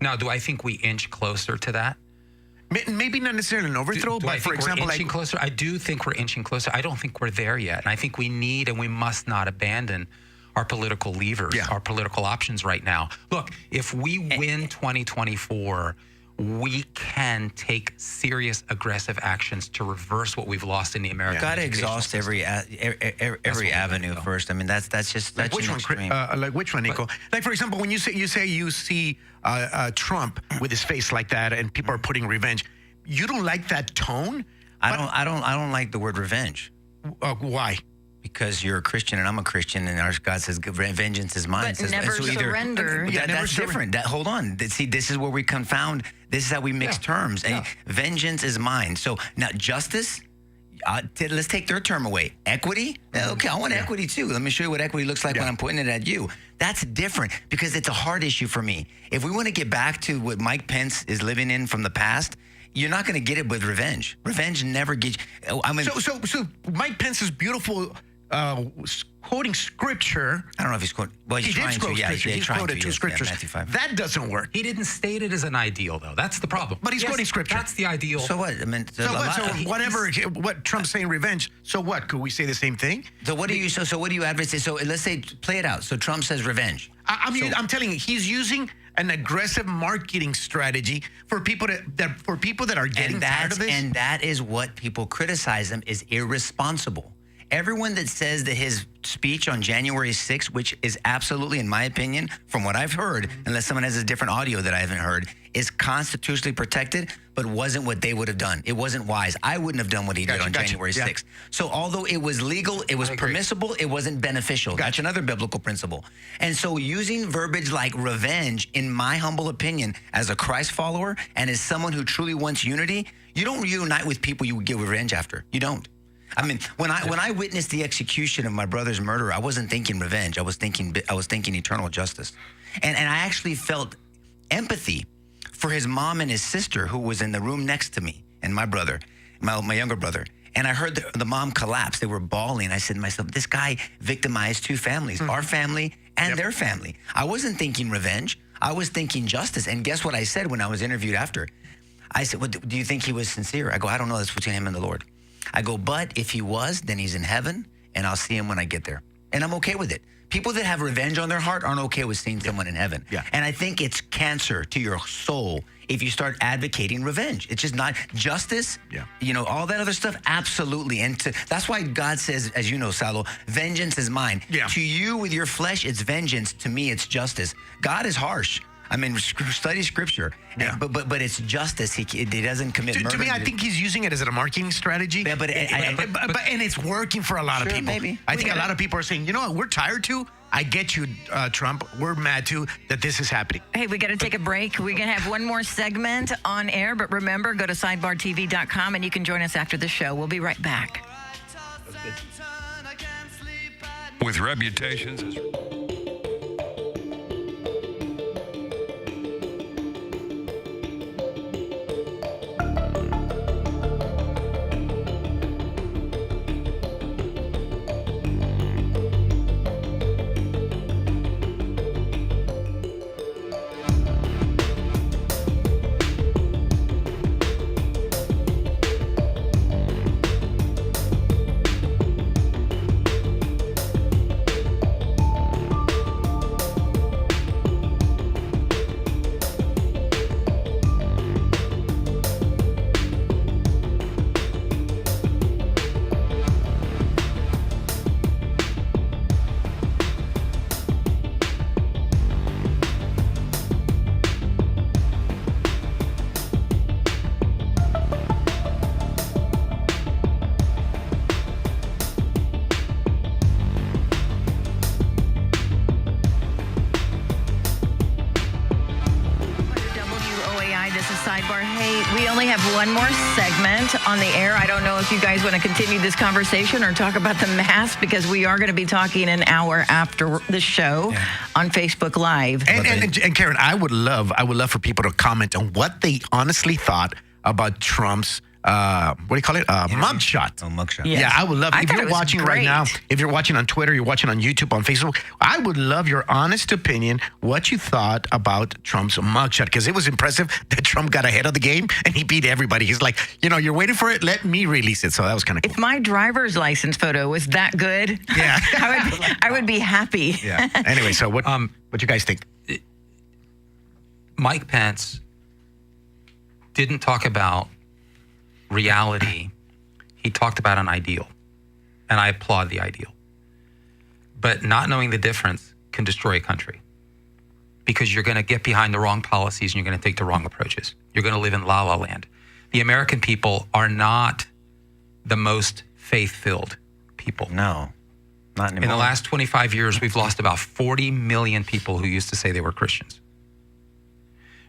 Now, do I think we inch closer to that? Maybe not necessarily an overthrow, Do I but for think we're example, inching closer? I do think we're inching closer. I don't think we're there yet. And I think we need and we must not abandon our political levers, our political options right now. Look, if we win 2024, we can take serious, aggressive actions to reverse what we've lost in the American. Got to educational exhaust system. every avenue first. I mean, that's just like which one, like which one, Nico? Like for example, when you see Trump with his face like that, and people are putting revenge. You don't like that tone? I don't like the word revenge. Why? Because you're a Christian and I'm a Christian, and our God says vengeance is mine. But never surrender. That's different. Hold on. See, this is where we confound. This is how we mix terms. And vengeance is mine. So now justice. Let's take their term away. Equity? Okay, I want equity too. Let me show you what equity looks like when I'm putting it at you. That's different because it's a hard issue for me. If we want to get back to what Mike Pence is living in from the past, you're not going to get it with revenge. Revenge never gets. I mean, so Mike Pence's beautiful quoting scripture. I don't know if he's quoting. Well, he's trying to. Yeah, he's quoted two scriptures. Matthew 5. That doesn't work. He didn't state it as an ideal, though. That's the problem. But he's quoting scripture. That's the ideal. So what? I mean, so whatever. What Trump's saying, revenge. So what? Could we say the same thing? So what do you? So what do you advocate? So let's say play it out. So Trump says revenge. I'm telling you, he's using an aggressive marketing strategy for people that are getting tired of this. And that is what people criticize him is irresponsible. Everyone that says that his speech on January 6th, which is absolutely, in my opinion, from what I've heard, unless someone has a different audio that I haven't heard, is constitutionally protected, but wasn't what they would have done. It wasn't wise. I wouldn't have done what he did on January 6th. So although it was legal, it was permissible, it wasn't beneficial. That's another biblical principle. And so using verbiage like revenge, in my humble opinion, as a Christ follower and as someone who truly wants unity, you don't reunite with people you get revenge after. You don't. I mean, when I witnessed the execution of my brother's murderer, I wasn't thinking revenge. I was thinking eternal justice, and I actually felt empathy for his mom and his sister who was in the room next to me and my brother, my younger brother. And I heard the mom collapse. They were bawling. I said to myself, this guy victimized two families, our family and their family. I wasn't thinking revenge. I was thinking justice. And guess what I said when I was interviewed after? I said, well, do you think he was sincere? I go, I don't know. That's between him and the Lord. I go, but if he was, then he's in heaven, and I'll see him when I get there. And I'm okay with it. People that have revenge on their heart aren't okay with seeing someone in heaven. And I think it's cancer to your soul if you start advocating revenge. It's just not justice, you know, all that other stuff, absolutely. And that's why God says, as you know, Salo, vengeance is mine. To you with your flesh, it's vengeance. To me, it's justice. God is harsh. I mean, study scripture, but it's justice. He doesn't commit murder. To me, I think he's using it as a marketing strategy. Yeah, but and it's working for a lot of people. Maybe. I think a lot of people are saying, you know what, we're tired too. I get you, Trump. We're mad too that this is happening. Hey, we got to take a break. We're going to have one more segment on air, but remember, go to sidebartv.com and you can join us after the show. We'll be right back. With reputations as Sidebar. Hey, we only have one more segment on the air. I don't know if you guys want to continue this conversation or talk about the mask, because we are going to be talking an hour after the show on Facebook Live. And Karen, I would love for people to comment on what they honestly thought about Trump's what do you call it? Mugshot. Oh, mugshot. Yes. Yeah, I would love I if thought you're it was watching right now, great. if you're watching on Twitter, you're watching on YouTube, on Facebook, I would love your honest opinion, what you thought about Trump's mugshot, because it was impressive that Trump got ahead of the game and he beat everybody. He's like, you're waiting for it, let me release it. So that was kind of cool. If my driver's license photo was that good, Yeah. I would be happy. Yeah. Anyway, so what you guys think? Mike Pence didn't talk about reality. He talked about an ideal, and I applaud the ideal. But not knowing the difference can destroy a country, because you're going to get behind the wrong policies and you're going to take the wrong approaches. You're going to live in la-la land. The American people are not the most faith-filled people. No, not anymore. In the last 25 years, we've lost about 40 million people who used to say they were Christians.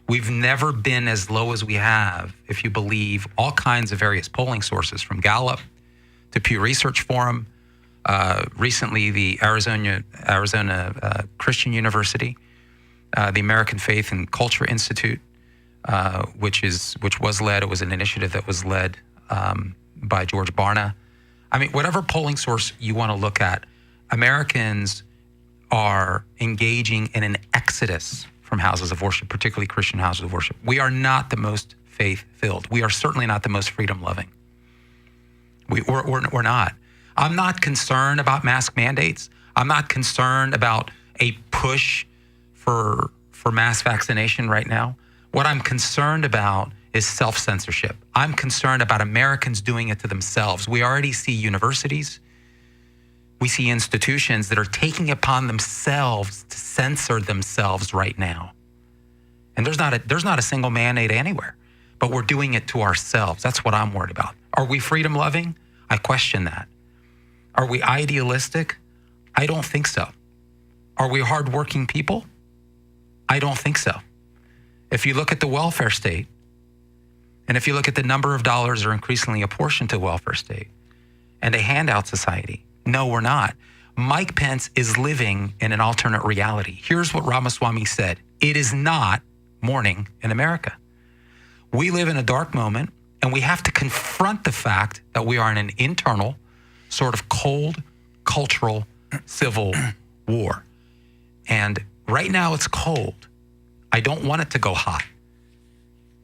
We've never been as low as we have, if you believe all kinds of various polling sources, from Gallup to Pew Research Forum, recently the Arizona Christian University, the American Faith and Culture Institute, which was led. It was an initiative that was led by George Barna. I mean, whatever polling source you want to look at, Americans are engaging in an exodus from houses of worship, particularly Christian houses of worship. We are not the most faith-filled. We are certainly not the most freedom-loving. We're not. I'm not concerned about mask mandates. I'm not concerned about a push for mass vaccination right now. What I'm concerned about is self-censorship. I'm concerned about Americans doing it to themselves. We already see universities. We see institutions that are taking upon themselves to censor themselves right now. And there's not a single mandate anywhere, but we're doing it to ourselves. That's what I'm worried about. Are we freedom loving? I question that. Are we idealistic? I don't think so. Are we hardworking people? I don't think so. If you look at the welfare state, and if you look at the number of dollars that are increasingly apportioned to the welfare state and a handout society, no, we're not. Mike Pence is living in an alternate reality. Here's what Ramaswamy said. It is not morning in America. We live in a dark moment, and we have to confront the fact that we are in an internal, sort of cold, cultural, civil war. And right now it's cold. I don't want it to go hot.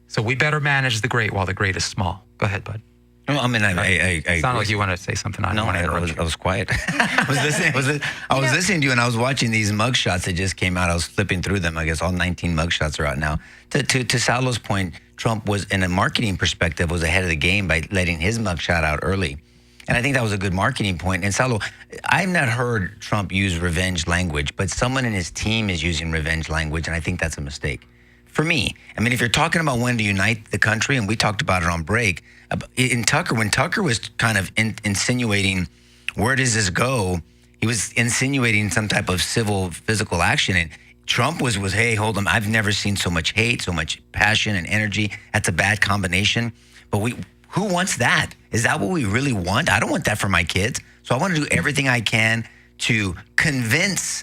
So we better manage the great while the great is small. Go ahead, bud. Well, I mean, I Sounded like you wanted to say something. I don't want to interrupt you. I was quiet. I was listening to you, and I was watching these mugshots that just came out. I was flipping through them. I guess all 19 mugshots are out now. To Salo's point, Trump was, in a marketing perspective, was ahead of the game by letting his mugshot out early. And I think that was a good marketing point. And Salo, I've not heard Trump use revenge language, but someone in his team is using revenge language, and I think that's a mistake. For me, I mean, if you're talking about when to unite the country, and we talked about it on break, when Tucker was kind of insinuating, where does this go? He was insinuating some type of civil, physical action. And Trump was, hey, hold on, I've never seen so much hate, so much passion and energy. That's a bad combination. But who wants that? Is that what we really want? I don't want that for my kids. So I want to do everything I can to convince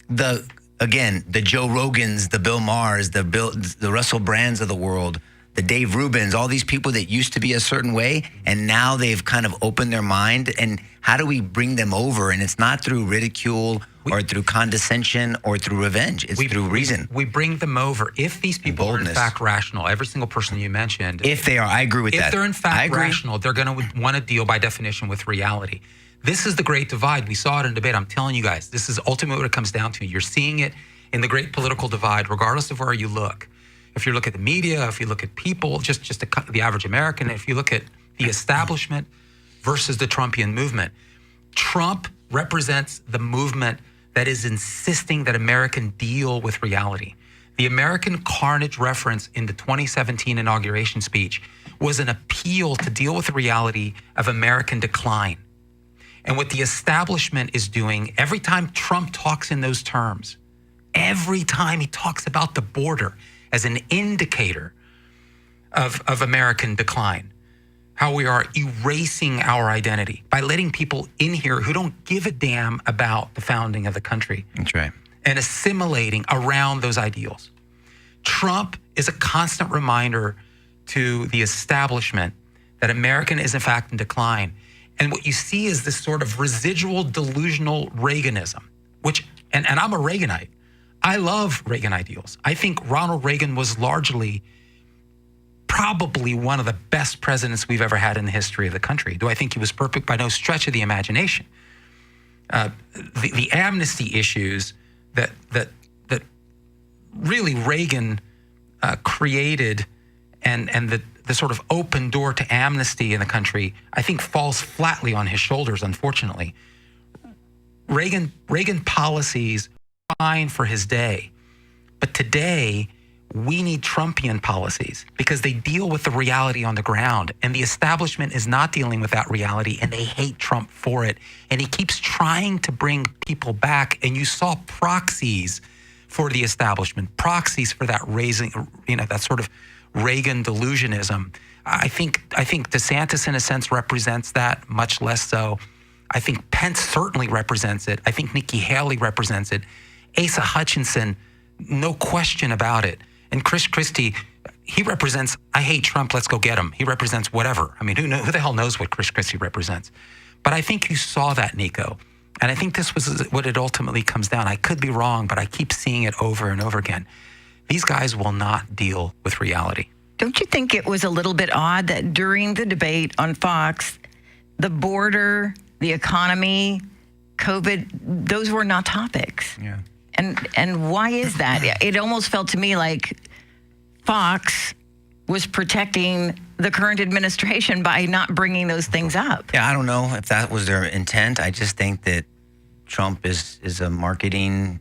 the Joe Rogans, the Bill Maher's, the Russell Brands of the world, the Dave Rubins, all these people that used to be a certain way, and now they've kind of opened their mind. And how do we bring them over? And it's not through ridicule or through condescension or through revenge. It's through reason. We bring them over. If these people are in fact rational, every single person you mentioned. If they are, I agree with that. If they're in fact rational, they're going to want to deal by definition with reality. This is the great divide. We saw it in debate. I'm telling you guys, this is ultimately what it comes down to. You're seeing it in the great political divide, regardless of where you look. If you look at the media, if you look at people, just the average American, if you look at the establishment versus the Trumpian movement, Trump represents the movement that is insisting that American deal with reality. The American carnage reference in the 2017 inauguration speech was an appeal to deal with the reality of American decline. And what the establishment is doing, every time Trump talks in those terms, every time he talks about the border as an indicator of American decline, how we are erasing our identity by letting people in here who don't give a damn about the founding of the country. That's right. And assimilating around those ideals. Trump is a constant reminder to the establishment that America is in fact in decline. And what you see is this sort of residual delusional Reaganism, which, and I'm a Reaganite. I love Reagan ideals. I think Ronald Reagan was largely probably one of the best presidents we've ever had in the history of the country. Do I think he was perfect? By no stretch of the imagination. The amnesty issues that really Reagan created, and the sort of open door to amnesty in the country, I think falls flatly on his shoulders, unfortunately. Reagan policies fine for his day, but today we need Trumpian policies because they deal with the reality on the ground, and the establishment is not dealing with that reality, and they hate Trump for it. And he keeps trying to bring people back, and you saw proxies for the establishment, proxies for that that sort of Reagan delusionism. I think DeSantis in a sense represents that, much less so. I think Pence certainly represents it. I think Nikki Haley represents it. Asa Hutchinson, no question about it. And Chris Christie, he represents, I hate Trump, let's go get him. He represents whatever. I mean, who the hell knows what Chris Christie represents? But I think you saw that, Nico. And I think this was what it ultimately comes down. I could be wrong, but I keep seeing it over and over again. These guys will not deal with reality. Don't you think it was a little bit odd that during the debate on Fox, the border, the economy, COVID, those were not topics? Yeah. And why is that? It almost felt to me like Fox was protecting the current administration by not bringing those things up. Yeah, I don't know if that was their intent. I just think that Trump is a marketing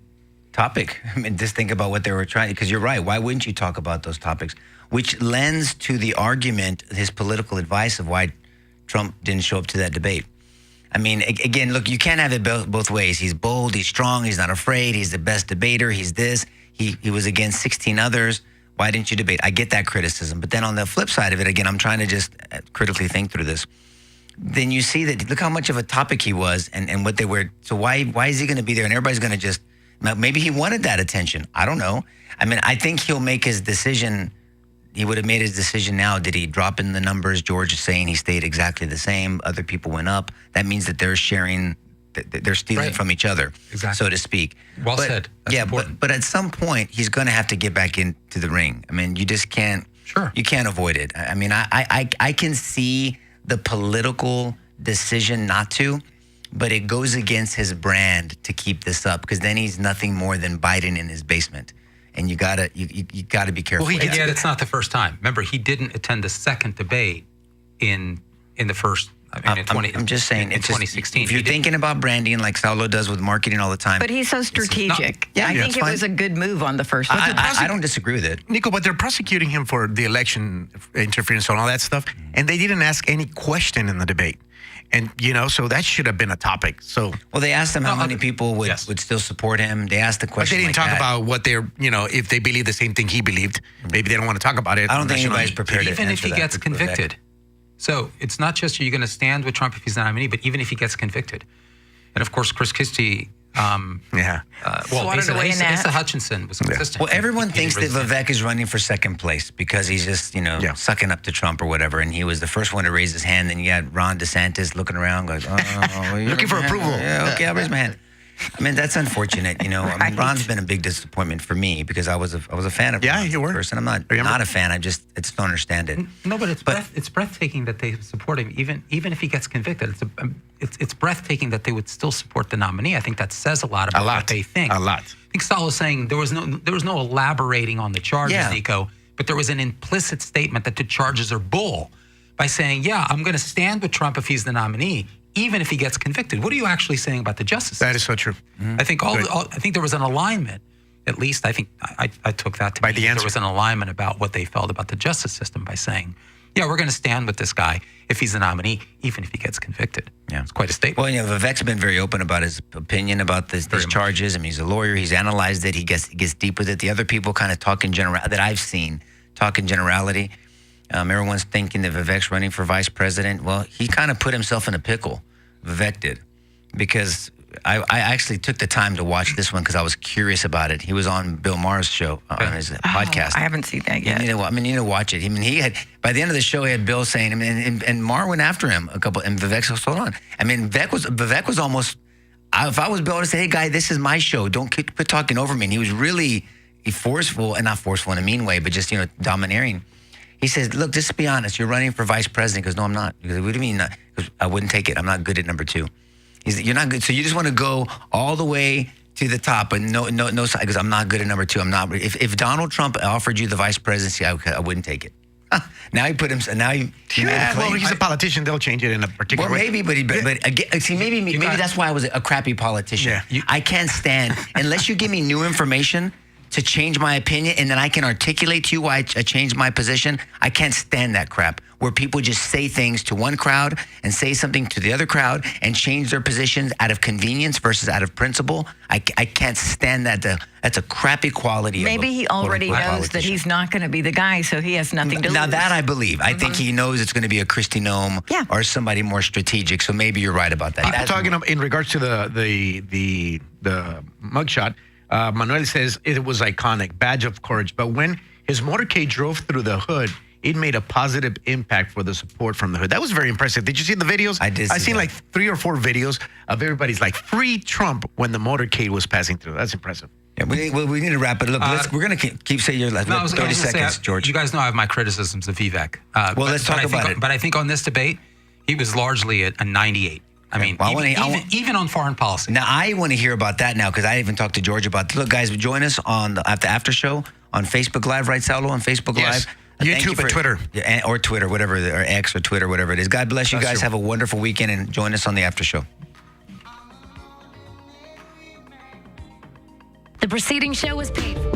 topic. I mean, just think about what they were trying, because you're right. Why wouldn't you talk about those topics? Which lends to the argument, his political advice of why Trump didn't show up to that debate. I mean, again, look, you can't have it both ways. He's bold, he's strong, he's not afraid, he's the best debater, he's this. He was against 16 others. Why didn't you debate? I get that criticism. But then on the flip side of it, again, I'm trying to just critically think through this. Then you see that, look how much of a topic he was and what they were. So why is he going to be there? And everybody's going to just, maybe he wanted that attention. I don't know. I mean, I think he'll make his decision. He would have made his decision now. Did he drop in the numbers? George is saying he stayed exactly the same. Other people went up. That means that they're sharing, they're stealing from each other, so to speak. Well said. That's important. But at some point, he's going to have to get back into the ring. I mean, you just can't. Sure. You can't avoid it. I mean, I can see the political decision not to, but it goes against his brand to keep this up, because then he's nothing more than Biden in his basement. And you gotta be careful. Well, yet it's not the first time. Remember, he didn't attend the second debate in the first. I mean, I'm just saying, in 2016. If you're thinking about branding like Saulo does with marketing all the time. But he's so strategic. I think it was a good move on the first one. I don't disagree with it. Nico, but they're prosecuting him for the election interference and all that stuff. And they didn't ask any question in the debate. And, so that should have been a topic. So, well, they asked him how many people would still support him. They asked the question. But they didn't talk about what they're, if they believe the same thing he believed. Maybe they don't want to talk about it. I don't think anybody's prepared to even if he gets convicted. So it's not just are you going to stand with Trump if he's the nominee, but even if he gets convicted. And of course, Chris Christie. Asa Hutchinson was consistent. Well, everyone thinks that Vivek is running for second place because he's just, sucking up to Trump or whatever. And he was the first one to raise his hand. And you got Ron DeSantis looking around, going, looking for approval. Yeah, okay, I'll raise my hand. I mean, that's unfortunate. I mean, Ron's been a big disappointment for me because I was a fan of Ron. You were. First, and I'm not a fan. I just don't understand it. No, but it's breathtaking that they support him, even if he gets convicted. It's breathtaking that they would still support the nominee. I think that says a lot about what they think. A lot. I think Saul was saying there was no elaborating on the charges, Nico, but there was an implicit statement that the charges are bull by saying, I'm going to stand with Trump if he's the nominee, even if he gets convicted. What are you actually saying about the justice system? That is so true. I think I think there was an alignment. At least I think I took that to by mean the answer. There was an alignment about what they felt about the justice system by saying, we're going to stand with this guy if he's the nominee, even if he gets convicted. Yeah, it's quite a statement. Well, Vivek's been very open about his opinion about these charges. I mean, he's a lawyer. He's analyzed it. He gets deep with it. The other people kind of talk in that I've seen talk in generality. Everyone's thinking that Vivek's running for vice president. Well, he kind of put himself in a pickle. Vivek did, because I actually took the time to watch this one because I was curious about it. He was on Bill Maher's show on his podcast. I haven't seen that yet. You need to watch it. I mean, he had by the end of the show, he had Bill saying, and Maher went after him a couple, and Vivek said, hold on. I mean, Vivek was almost. If I was Bill, I would say, hey, guy, this is my show. Don't quit talking over me. And he was really forceful, and not forceful in a mean way, but just, domineering. He says, look, just to be honest, you're running for vice president. He goes, no, I'm not. He goes, what do you mean not? He goes, I wouldn't take it. I'm not good at number 2. He's you're not good. So you just want to go all the way to the top, and no. Because I'm not good at number 2. I'm not. If Donald Trump offered you the vice presidency, I wouldn't take it. Now he put him. Now he made a claim. Well, he's a politician. They'll change it in a particular way. Well, maybe, but again, see, maybe that's why I was a crappy politician. Yeah. I can't stand unless you give me new information to change my opinion, and then I can articulate to you why I changed my position. I can't stand that crap where people just say things to one crowd and say something to the other crowd and change their positions out of convenience versus out of principle. I can't stand that. That's a crappy quality. Maybe he already knows that he's not going to be the guy, so he has nothing to lose. Now that I believe. I think he knows it's going to be a Kristi Noem or somebody more strategic. So maybe you're right about that. People talking in regards to the mugshot. Manuel says it was iconic, badge of courage. But when his motorcade drove through the hood, it made a positive impact for the support from the hood. That was very impressive. Did you see the videos? I did. I seen like 3 or 4 videos of everybody's like free Trump when the motorcade was passing through. That's impressive. Yeah, we need to wrap it. Look, we're going to keep saying your last 30 seconds, George. You guys know I have my criticisms of Vivek. Let's talk about it. But I think on this debate, he was largely a 98. I mean, even on foreign policy. Now, I want to hear about that now because I even talked to George about this. Look, guys, join us at the after show on Facebook Live, right, Saulo, on Facebook Live. YouTube and Twitter. Yeah, or Twitter, whatever, or X or Twitter, whatever it is. God bless you guys. Have a wonderful weekend and join us on the after show. The preceding show was paid for.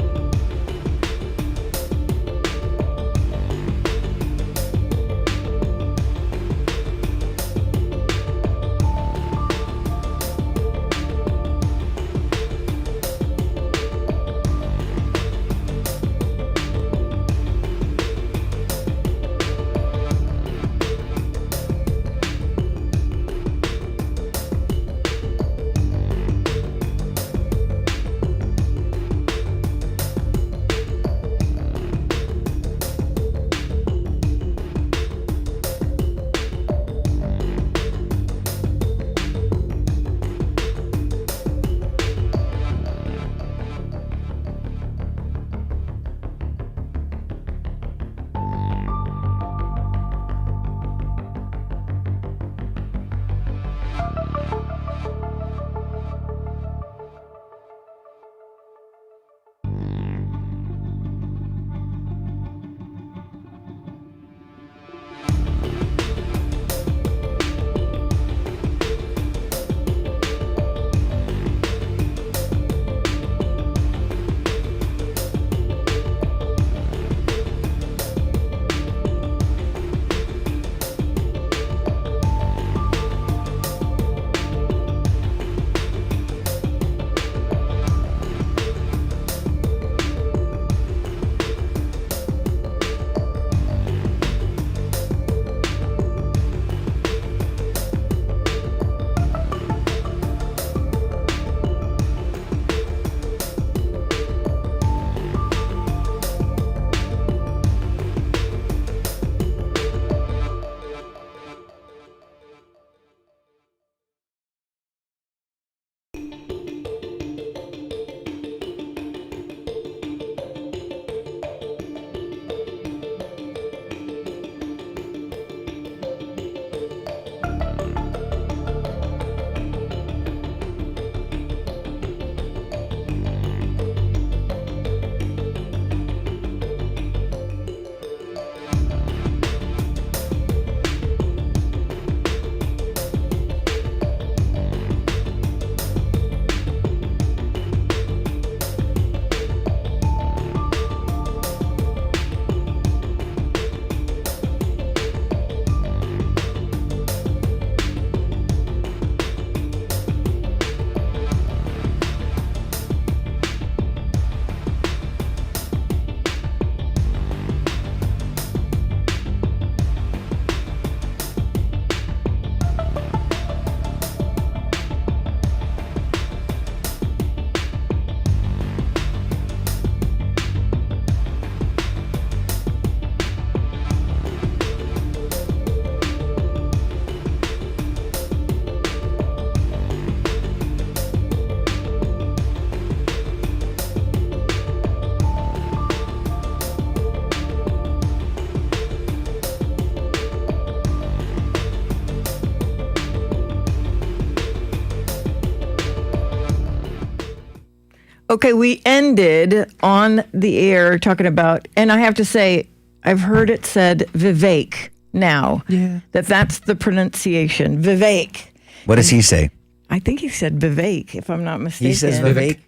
Okay, we ended on the air talking about, and I have to say, I've heard it said Vivek now. Yeah. That's the pronunciation. Vivek. What does he say? I think he said Vivek, if I'm not mistaken. He says Vivek.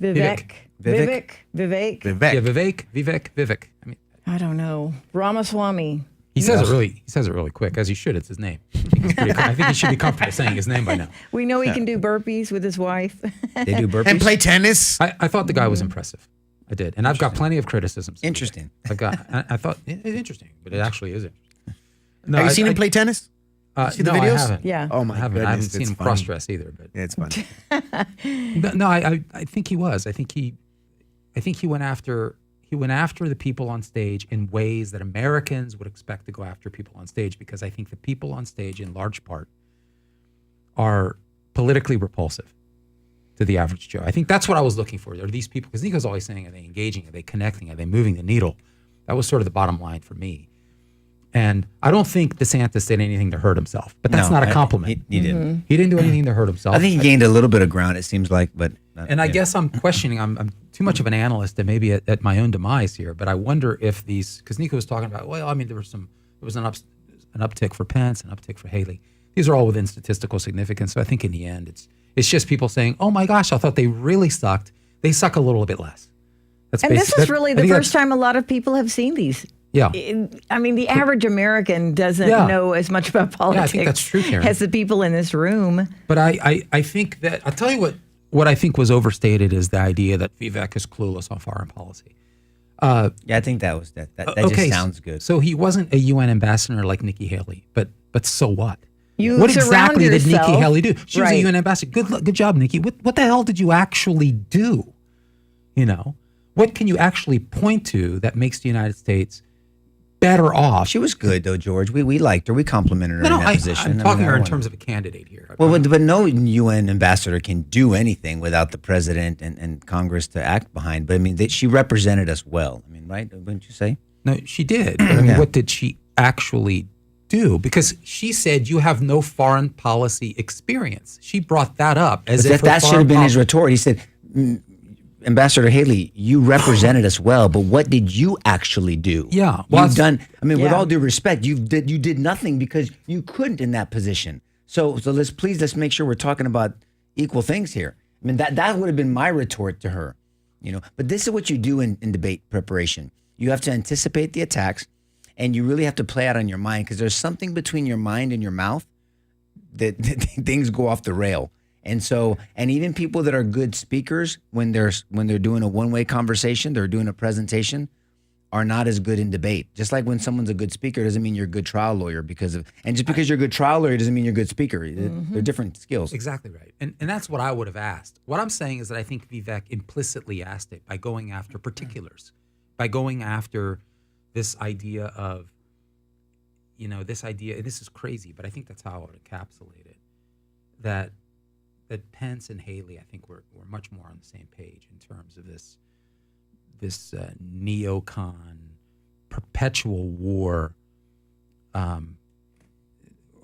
Vivek. Vivek. Vivek. Vivek. Yeah, Vivek. I mean, I don't know. Ramaswamy. he says it really quick, as he should. It's his name. I think he should be comfortable saying his name by now. We know he can do burpees with his wife. They do burpees. And play tennis. I thought the guy was impressive. I did, and I've got plenty of criticisms. Interesting. I thought interesting, but it actually is interesting. No, Have you seen him play tennis? See the no, videos? I haven't. Yeah. Oh my I haven't. goodness, I haven't seen it's him funny. cross dress either. But Yeah, it's fun. no, I think he was. I think he went after the people on stage in ways that Americans would expect to go after people on stage, because I think the people on stage, in large part, are politically repulsive to the average Joe. I think that's what I was looking for. Are these people? Because Nico's always saying, are they engaging? Are they connecting? Are they moving the needle? That was sort of the bottom line for me. And I don't think DeSantis did anything to hurt himself, but that's No, not a compliment. He didn't. He didn't do anything to hurt himself. I think he gained a little bit of ground, it seems like, but. And I guess I'm questioning, I'm too much of an analyst and maybe at my own demise here, but I wonder if these, because Nico was talking about, well, I mean, there was an uptick for Pence, an uptick for Haley. These are all within statistical significance. So I think in the end, it's just people saying, oh my gosh, I thought they really sucked. They suck a little bit less. That's And this is really the first time a lot of people have seen these. Yeah. I mean, the average American doesn't know as much about politics I think that's true, Karen. as the people in this room. But I think that, I'll tell you what I think was overstated is the idea that Vivek is clueless on foreign policy. Yeah, I think that was that. That just sounds good. So he wasn't a UN ambassador like Nikki Haley, but so what? You What surround exactly did yourself- Nikki Haley do? She was a Right. UN ambassador. Good job, Nikki. What the hell did you actually do? You know, what can you actually point to that makes the United States better off? She was good though, George. We liked her. We complimented her in that position. I'm talking her in terms of a candidate here. Well, but no UN ambassador can do anything without the president and Congress to act behind. But I mean, she represented us well. I mean, right? Wouldn't you say? No, she did. But I mean, what did she actually do? Because she said you have no foreign policy experience. She brought that up as if that should have been his retort. He said, Ambassador Haley, you represented us well, but what did you actually do? Yeah, well, you've done. I mean, with Yeah. all due respect, you did nothing because you couldn't in that position. So let's make sure we're talking about equal things here. I mean, that would have been my retort to her, you know. But this is what you do in debate preparation. You have to anticipate the attacks, and you really have to play out on your mind, because there's something between your mind and your mouth that things go off the rail. And so, and even people that are good speakers, when they're doing a one-way conversation, they're doing a presentation, are not as good in debate. Just like when someone's a good speaker doesn't mean you're a good trial lawyer and just because you're a good trial lawyer doesn't mean you're a good speaker. They're different skills. Exactly right. And that's what I would have asked. What I'm saying is that I think Vivek implicitly asked it by going after particulars, by going after this idea of, this idea, and this is crazy, but I think that's how I would encapsulate it, that Pence and Haley, I think, were much more on the same page in terms of this neocon perpetual war, or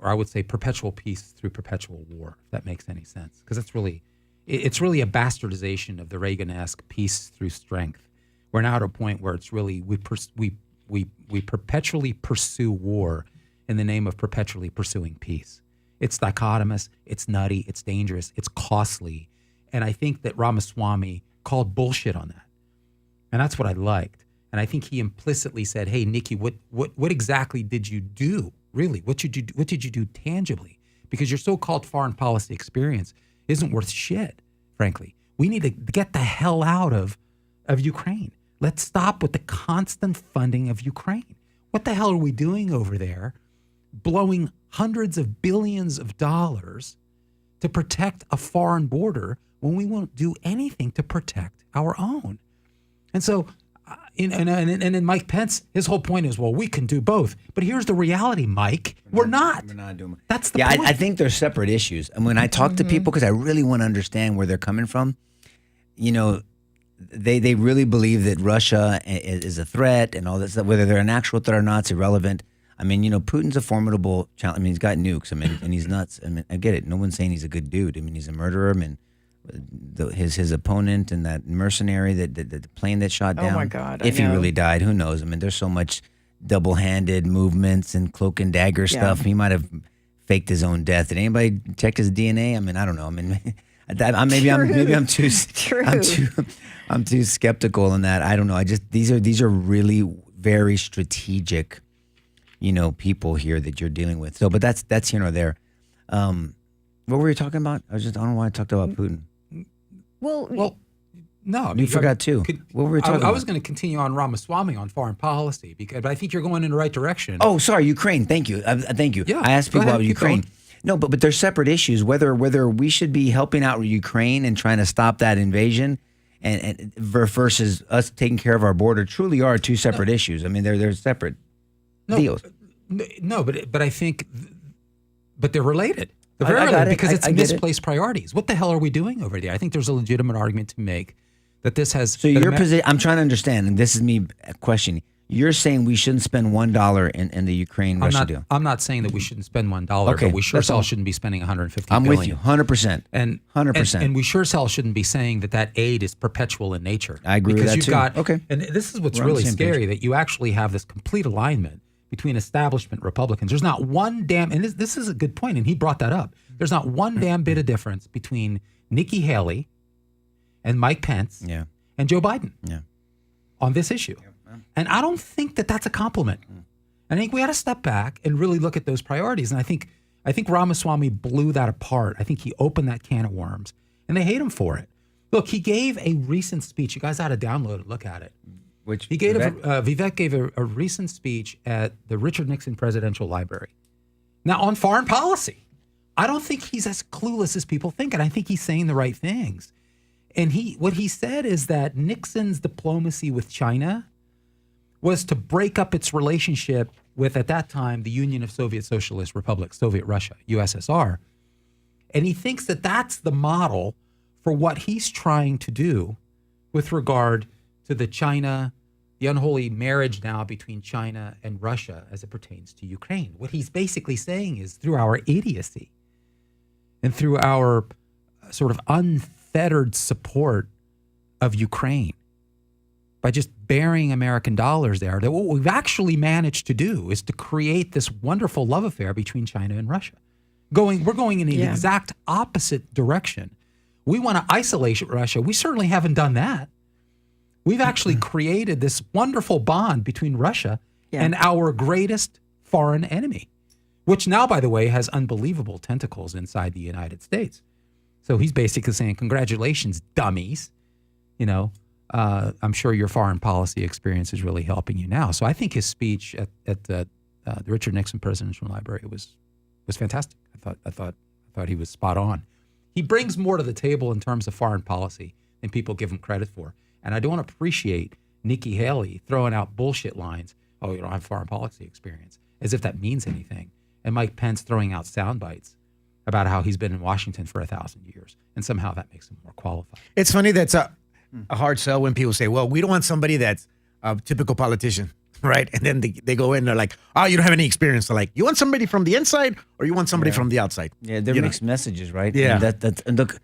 I would say perpetual peace through perpetual war, if that makes any sense. Because it's really a bastardization of the Reagan-esque peace through strength. We're now at a point where it's really we perpetually pursue war in the name of perpetually pursuing peace. It's dichotomous, it's nutty, it's dangerous, it's costly. And I think that Ramaswamy called bullshit on that. And that's what I liked. And I think he implicitly said, hey, Nikki, what exactly did you do? Really, what did you do tangibly? Because your so-called foreign policy experience isn't worth shit, frankly. We need to get the hell out of Ukraine. Let's stop with the constant funding of Ukraine. What the hell are we doing over there, blowing hundreds of billions of dollars to protect a foreign border when we won't do anything to protect our own? And so, and then Mike Pence, his whole point is, well, we can do both. But here's the reality, Mike. We're not. We're not doing. That's the point. point. I think they're separate issues. And when I talk to people, because I really want to understand where they're coming from, they really believe that Russia is a threat and all this stuff. Whether they're an actual threat or not, it's irrelevant. I mean, Putin's a formidable challenge. I mean, he's got nukes. I mean, and he's nuts. I mean, I get it. No one's saying he's a good dude. I mean, he's a murderer. I mean, his opponent and that mercenary, the plane that shot down. Oh my God! If he really died, who knows? I mean, there's so much double-handed movements and cloak and dagger stuff. He might have faked his own death. Did anybody check his DNA? I mean, I don't know. I mean, maybe I'm too I'm too skeptical in that. I don't know. I just these are really very strategic, people here that you're dealing with. So, but that's here or there. What were you talking about? I don't know why I talked about Putin. Well, no. I mean, You forgot too. What were we talking about? I was going to continue on Ramaswamy on foreign policy, but I think you're going in the right direction. Oh, sorry, Ukraine. Thank you. Thank you. Yeah, I asked people go ahead, about keep Ukraine. going. No, but they're separate issues. Whether we should be helping out Ukraine and trying to stop that invasion, and versus us taking care of our border, truly are two separate issues. I mean, they're separate deals. No, but I think, but they're related. They're I very got related it. because it's I get it. misplaced priorities. What the hell are we doing over there? I think there's a legitimate argument to make that this has. So your position, I'm trying to understand, and this is me questioning. You're saying we shouldn't spend $1 in the Ukraine-Russia deal. I'm not saying that we shouldn't spend $1, Okay, but we sure that's as hell all. shouldn't be spending $150 I'm billion. with you, 100%. And 100%. And we sure as hell shouldn't be saying that aid is perpetual in nature. I agree with because that you've too. got Okay. And this is what's We're on the really same page. scary, that you actually have this complete alignment between establishment Republicans. There's not one damn, and this is a good point, and he brought that up. There's not one damn bit of difference between Nikki Haley and Mike Pence and Joe Biden on this issue. And I don't think that that's a compliment. I think we got to step back and really look at those priorities. And I think Ramaswamy blew that apart. I think he opened that can of worms, and they hate him for it. Look, he gave a recent speech. You guys ought to download it, look at it. Which He gave Vivek gave a recent speech at the Richard Nixon Presidential Library. Now, on foreign policy, I don't think he's as clueless as people think, and I think he's saying the right things. And what he said is that Nixon's diplomacy with China was to break up its relationship with, at that time, the Union of Soviet Socialist Republics, Soviet Russia, USSR. And he thinks that that's the model for what he's trying to do with regard to the unholy marriage now between China and Russia as it pertains to Ukraine. What he's basically saying is, through our idiocy and through our sort of unfettered support of Ukraine, by just burying American dollars there, that what we've actually managed to do is to create this wonderful love affair between China and Russia. We're going in the exact opposite direction. We want to isolate Russia. We certainly haven't done that. We've actually created this wonderful bond between Russia and our greatest foreign enemy, which now, by the way, has unbelievable tentacles inside the United States. So he's basically saying, congratulations, dummies. I'm sure your foreign policy experience is really helping you now. So I think his speech at the Richard Nixon Presidential Library was fantastic. I thought he was spot on. He brings more to the table in terms of foreign policy than people give him credit for. And I don't appreciate Nikki Haley throwing out bullshit lines. Oh, you don't have foreign policy experience, as if that means anything. And Mike Pence throwing out sound bites about how he's been in Washington for 1,000 years, and somehow that makes him more qualified. It's funny that's a hard sell when people say, well, we don't want somebody that's a typical politician, right? And then they go in and they're like, oh, you don't have any experience. They're like, you want somebody from the inside or you want somebody from the outside? Yeah, they're mixed messages, right? Yeah. And look,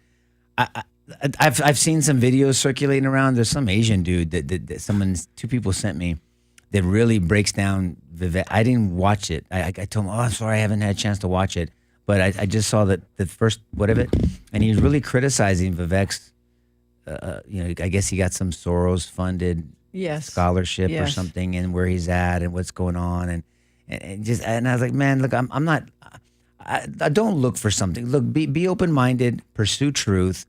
I've seen some videos circulating around. There's some Asian dude that two people sent me that really breaks down Vivek. I didn't watch it. I told him, oh, I'm sorry, I haven't had a chance to watch it. But I just saw the first what of it, and he was really criticizing Vivek's. I guess he got some Soros-funded scholarship or something, and where he's at and what's going on, and I was like, man, look, I'm not. I don't look for something. Look, be open-minded, pursue truth,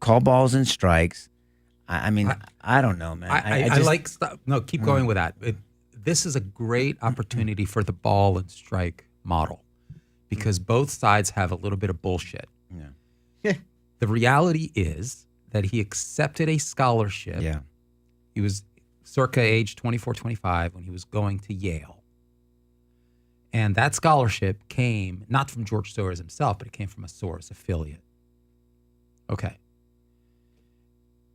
call balls and strikes. I mean, I don't know, man. I like stuff. No, keep going with that. This is a great opportunity for the ball and strike model, because both sides have a little bit of bullshit. Yeah. The reality is that he accepted a scholarship. Yeah. He was circa age 24, 25 when he was going to Yale. And that scholarship came not from George Soros himself, but it came from a Soros affiliate. Okay.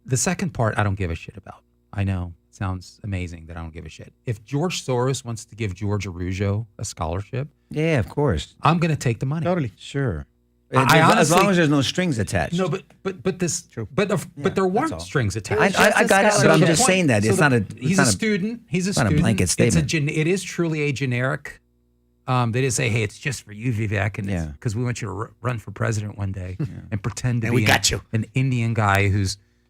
The second part, I don't give a shit about. I know it sounds amazing that I don't give a shit. If George Soros wants to give George Araujo a scholarship, Yeah, of course. I'm going to take the money. Totally. Sure. As long as there's no strings attached. No, but there weren't strings attached. I got it, but I'm just saying that it's not a. He's a student. He's a student. Not a blanket statement. It is truly a generic. They just say, "Hey, it's just for you, Vivek," and because we want you to run for president one day and pretend to be an Indian guy who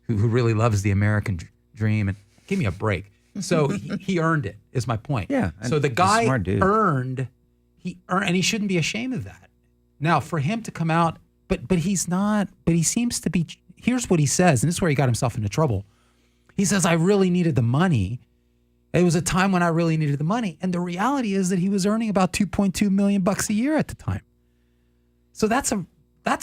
really loves the American dream. And give me a break. So he earned it. Is my point. Yeah. So the guy earned, and he shouldn't be ashamed of that. Now, for him to come out, but he's not. But he seems to be. Here's what he says, and this is where he got himself into trouble. He says, "I really needed the money. It was a time when I really needed the money." And the reality is that he was earning about $2.2 million a year at the time. So that's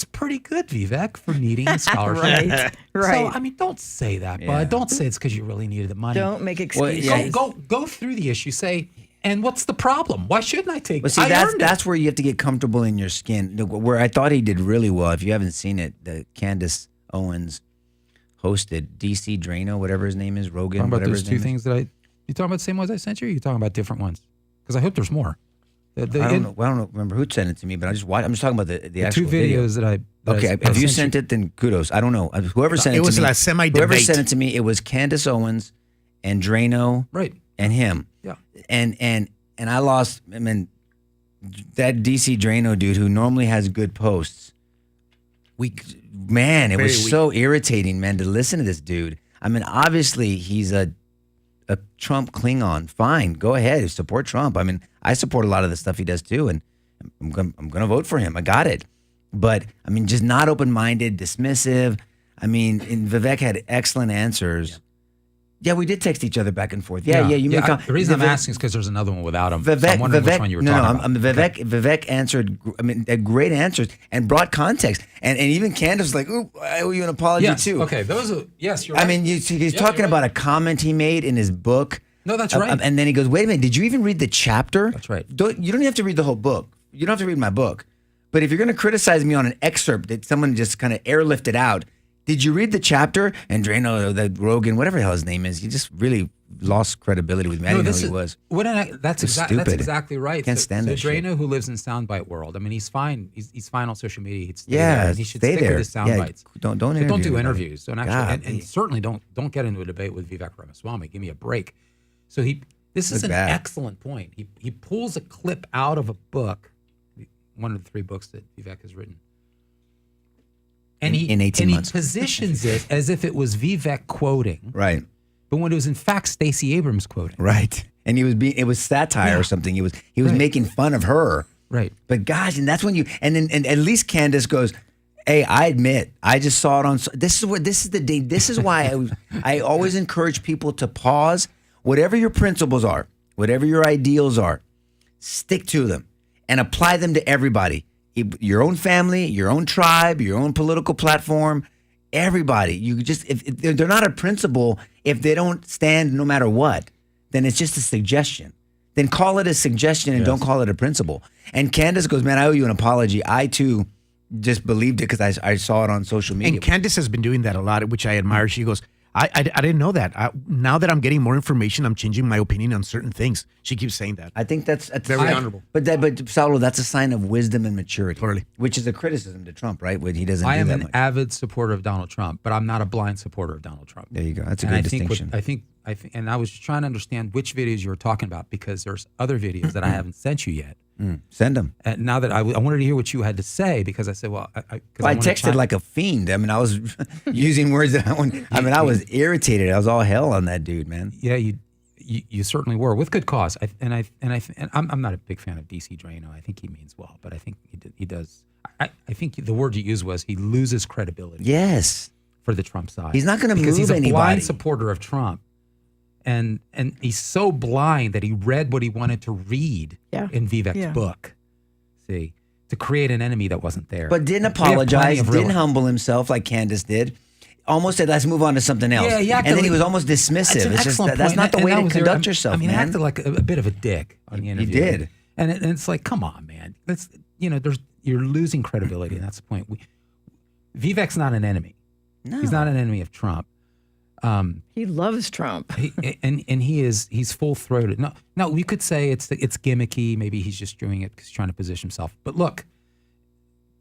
pretty good, Vivek, for needing a scholarship. Right. So, I mean, don't say that, bud. Don't say it's because you really needed the money. Don't make excuses. Go through the issue. Say, and what's the problem? Why shouldn't I take it? But see, that's where you have to get comfortable in your skin. Where I thought he did really well, if you haven't seen it, the Candace Owens hosted DC Drano, whatever his name is, Rogan, talking about whatever those his two name things that you talking about the same ones I sent you, or you talking about different ones? Because I hope there's more. I don't remember who sent it to me, but I'm just talking about the actual two videos video. that If you sent it, then kudos. I don't know. Whoever sent it to me. It was like semi-debate. Whoever sent it to me, it was Candace Owens and Drano and him. Yeah. And I lost, that DC Drano dude who normally has good posts. It was so irritating, man, to listen to this dude. I mean, obviously he's a Trump Klingon. Fine, go ahead, support Trump. I mean, I support a lot of the stuff he does too, and I'm gonna vote for him. I got it. But I mean, just not open-minded, dismissive. I mean, and Vivek had excellent answers. Yeah, we did text each other back and forth. Yeah. The reason I'm asking is because there's another one without him. Vivek, so I'm wondering which one you were talking about. Vivek answered. Great answers and brought context. And even Candace was like, "Ooh, I owe you an apology too." Okay, those are you're right. I mean, he's talking about a comment he made in his book. No, that's right. And then he goes, "Wait a minute, did you even read the chapter?" That's right. You don't even have to read the whole book. You don't have to read my book. But if you're going to criticize me on an excerpt that someone just kind of airlifted out, did you read the chapter? And Drano, the Rogan, whatever the hell his name is, he just really lost credibility with me. I didn't know who he was. That's exactly right. Can't stand that shit. Drano, who lives in soundbite world, I mean, he's fine. He's fine on social media. He'd stay there. And he should stay stick there. with his sound bites. Don't do anybody. interviews. Don't actually, and certainly don't get into a debate with Vivek Ramaswamy. Give me a break. So this is an excellent point. He pulls a clip out of a book, one of the 3 books that Vivek has written. And in 18 months. He positions it as if it was Vivek quoting. Right. But when it was in fact Stacey Abrams quoting. Right. And it was satire or something. He was making fun of her. Right. But gosh, and that's when and at least Candace goes, "Hey, I admit, I just saw it on this is why I always encourage people to pause. Whatever your principles are, whatever your ideals are, stick to them and apply them to everybody. Your own family, your own tribe, your own political platform, everybody. You just if they're not a principle, if they don't stand no matter what, then it's just a suggestion. Then call it a suggestion and don't call it a principle." And Candace goes, "Man, I owe you an apology. I too just believed it because I saw it on social media." And Candace has been doing that a lot, which I admire. She goes, I didn't know that. Now that I'm getting more information, I'm changing my opinion on certain things. She keeps saying that. I think that's very honorable. But Saulo, that's a sign of wisdom and maturity. Totally. Which is a criticism to Trump, right? When he doesn't I do am that an much. avid supporter of Donald Trump, but I'm not a blind supporter of Donald Trump. There you go. That's a good distinction. I think, and I was just trying to understand which videos you were talking about because there's other videos that I haven't sent you yet. Send them. And now that I wanted to hear what you had to say because I said, well, I texted like a fiend. I mean, I was using words that I was irritated. I was all hell on that dude, man. Yeah, you certainly were with good cause. I'm not a big fan of DC Drano. I think he means well, but I think he does. I think the word you used was he loses credibility. Yes. For the Trump side, he's not going to move because he's a anybody. blind supporter of Trump. And he's so blind that he read what he wanted to read in Vivek's book. See, to create an enemy that wasn't there. But didn't apologize, didn't humble himself like Candace did. Almost said, "Let's move on to something else." Yeah, and then he was almost dismissive. That's not the way to conduct yourself, man. He acted like a bit of a dick on the interview. He did. And it's like, come on, man. You're losing credibility, and that's the point. Vivek's not an enemy. No. He's not an enemy of Trump. He loves Trump. He's full-throated. No, we could say it's gimmicky. Maybe he's just doing it because he's trying to position himself. But look,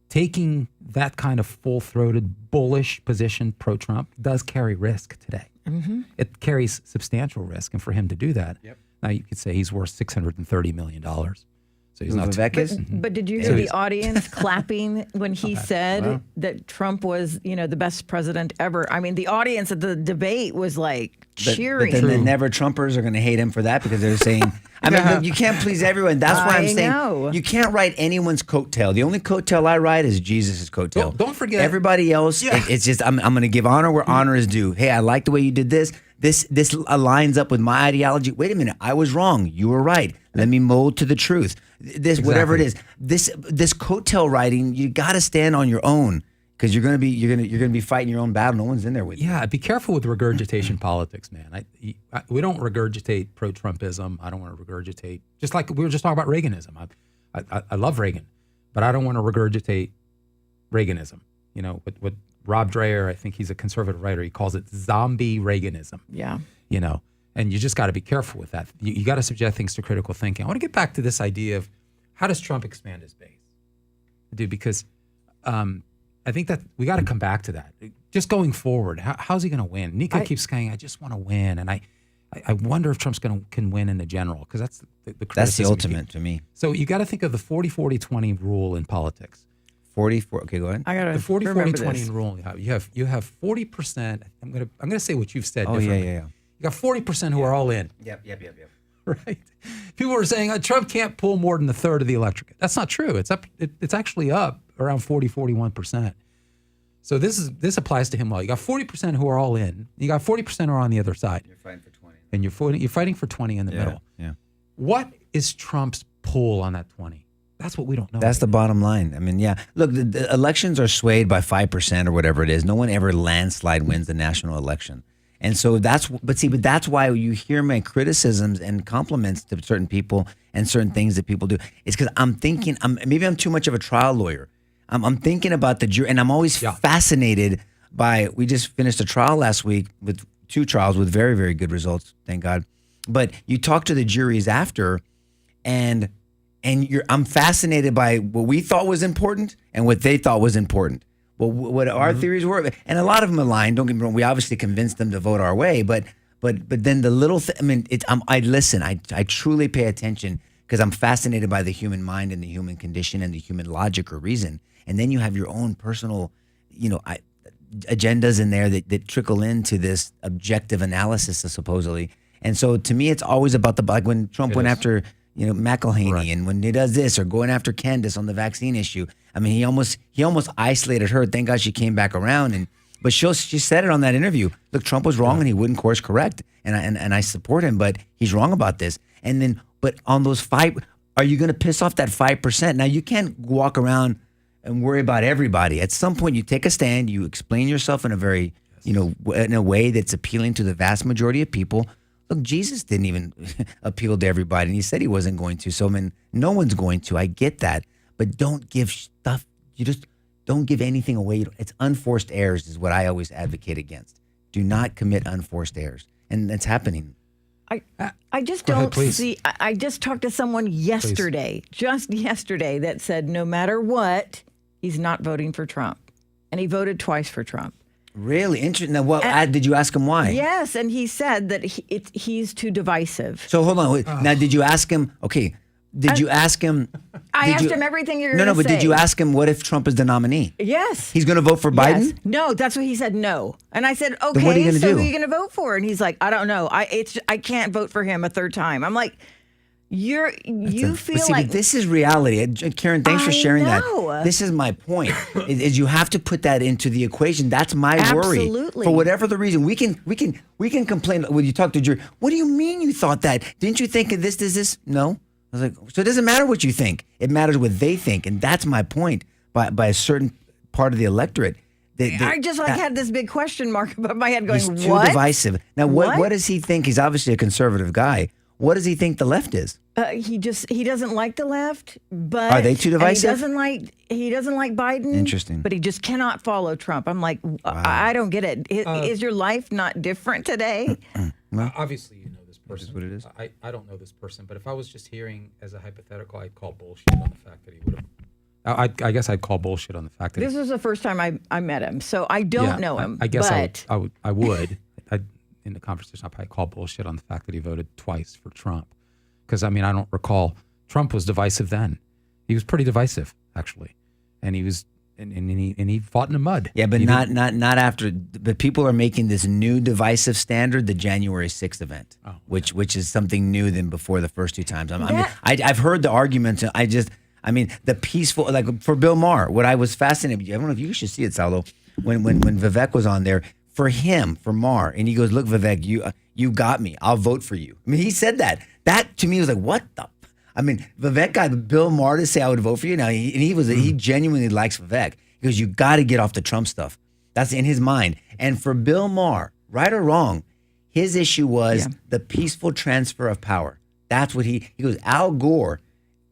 taking that kind of full-throated, bullish position pro-Trump does carry risk today. Mm-hmm. It carries substantial risk, and for him to do that, now you could say he's worth $630 million. So he's not. But did you hear the audience clapping when he said that Trump was, the best president ever? I mean, the audience at the debate was like cheering. But then the never Trumpers are going to hate him for that because they're saying, I mean, look, you can't please everyone. That's why I'm saying you can't write anyone's coattail. The only coattail I write is Jesus' coattail. Don't forget. Everybody else, it's just, I'm going to give honor where honor is due. Hey, I like the way you did this. This aligns up with my ideology. Wait a minute, I was wrong. You were right. Let me mold to the truth. This, whatever it is, this coattail writing, you got to stand on your own because you're gonna be fighting your own battle. No one's in there with you. Yeah, be careful with regurgitation politics, man. We don't regurgitate pro-Trumpism. I don't want to regurgitate, just like we were just talking about Reaganism. I love Reagan, but I don't want to regurgitate Reaganism. What Rob Dreher, I think he's a conservative writer, he calls it zombie Reaganism. Yeah. And you just got to be careful with that. You got to subject things to critical thinking. I want to get back to this idea of how does Trump expand his base? Because I think that we got to come back to that. Just going forward, how's he going to win? Nico keeps saying, I just want to win. And I wonder if Trump's can win in the general, because that's the criticism. That's the ultimate to me. So you got to think of the 40-40-20 rule in politics. 44. Okay, go ahead. I gotta the 40-40-20 rule. You have 40%. I'm gonna say what you've said. Oh differently. yeah. You got 40% who are all in. Yep. Right. People are saying Trump can't pull more than a third of the electorate. That's not true. It's up. It's actually up around 40-41%. So this applies to him well. You got 40% who are all in. You got 40% who are on the other side. You're fighting for 20. And you're fighting for 20 in the middle. Yeah. What is Trump's pull on that 20? That's what we don't know. That's the bottom line. I mean, look, the elections are swayed by 5% or whatever it is. No one ever landslide wins the national election. And so that's why you hear my criticisms and compliments to certain people and certain things that people do. It's because I'm thinking, maybe I'm too much of a trial lawyer. I'm thinking about the jury, and I'm always fascinated by, we just finished a trial last week with 2 trials with very, very good results, thank God. But you talk to the juries after, and I'm fascinated by what we thought was important and what they thought was important. Well, what our theories were, and a lot of them aligned. Don't get me wrong. We obviously convinced them to vote our way, but then the little thing. I mean, I listen. I truly pay attention because I'm fascinated by the human mind and the human condition and the human logic or reason. And then you have your own personal, agendas in there that trickle into this objective analysis, supposedly. And so to me, it's always about like when Trump went after McElhaney, and when he does this, or going after Candace on the vaccine issue. I mean, he almost isolated her. Thank God she came back around, but she said it on that interview. Look, Trump was wrong and he wouldn't course correct, and I support him, but he's wrong about this. And then, but on those 5, are you going to piss off that 5%? Now you can't walk around and worry about everybody. At some point, you take a stand, you explain yourself in a very, in a way that's appealing to the vast majority of people. Look, Jesus didn't even appeal to everybody, and he said he wasn't going to. So, I mean, no one's going to. I get that. But don't give stuff. You just don't give anything away. It's unforced errors is what I always advocate against. Do not commit unforced errors. And that's happening. I just don't see. I just talked to someone yesterday, that said no matter what, he's not voting for Trump. And he voted twice for Trump. Really interesting. Now, did you ask him why? Yes, and he said that he's too divisive. So hold on. Now, did you ask him? Okay, did you ask him? I asked him everything you're going to say. No, but did you ask him what if Trump is the nominee? Yes. He's going to vote for Biden? Yes. No, that's what he said. No, and I said, okay. Then what are you going to do? Who are you going to vote for? And he's like, I don't know. I can't vote for him a third time. I'm like, you feel like but this is reality. Karen, thanks for sharing that. know. This is my point. Is you have to put that into the equation. That's my worry. Absolutely. For whatever the reason, we can complain when you talk to a jury. What do you mean you thought that? Didn't you think of this? No. I was like, so it doesn't matter what you think. It matters what they think, and that's my point. By a certain part of the electorate. I just had this big question mark above my head going, he's too what? divisive. Now, what does he think? He's obviously a conservative guy. What does he think the left is? He doesn't like the left, but are they too divisive? He doesn't like Biden. Interesting. But he just cannot follow Trump. I'm like, I don't get it. Is your life not different today? Obviously, you know this person. This is what it is. I don't know this person, but if I was just hearing as a hypothetical, I'd call bullshit on the fact that he would have. I guess I'd call bullshit on the fact that This is the first time I met him, so I don't know him. I guess but I would. In the conversation, I'd probably call bullshit on the fact that he voted twice for Trump. Because, I mean, I don't recall. Trump was divisive then. He was pretty divisive, actually. And he was, and he fought in the mud. Yeah, but not after. But people are making this new divisive standard, the January 6th event, which is something new than before the first two times. I've heard the arguments. I mean, the peaceful, like for Bill Maher, what I was fascinated. I don't know if you should see it, Saulo, when Vivek was on there. For him, for Maher, and he goes, "Look, Vivek, you got me. I'll vote for you." I mean, he said that. That to me was like, what the? I mean, Vivek got Bill Maher to say, "I would vote for you." Now, he genuinely likes Vivek. He goes, "You got to get off the Trump stuff." That's in his mind. And for Bill Maher, right or wrong, his issue was the peaceful transfer of power. That's what he goes. Al Gore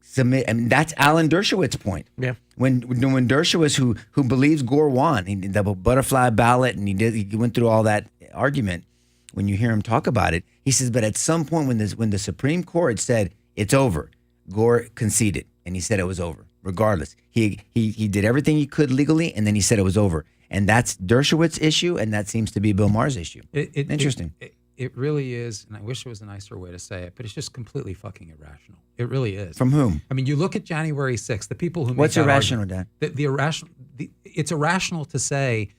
submit, and that's Alan Dershowitz's point. Yeah. When Dershowitz, who believes Gore won, he did the butterfly ballot, and he went through all that argument. When you hear him talk about it, he says, but at some point when the Supreme Court said it's over, Gore conceded, and he said it was over. Regardless, he did everything he could legally, and then he said it was over. And that's Dershowitz's issue, and that seems to be Bill Maher's issue. Interesting. It really is, and I wish there was a nicer way to say it, but it's just completely fucking irrational. It really is. From whom? I mean, you look at January 6th, the people who make What's that irrational, argument, Dad? It's irrational to say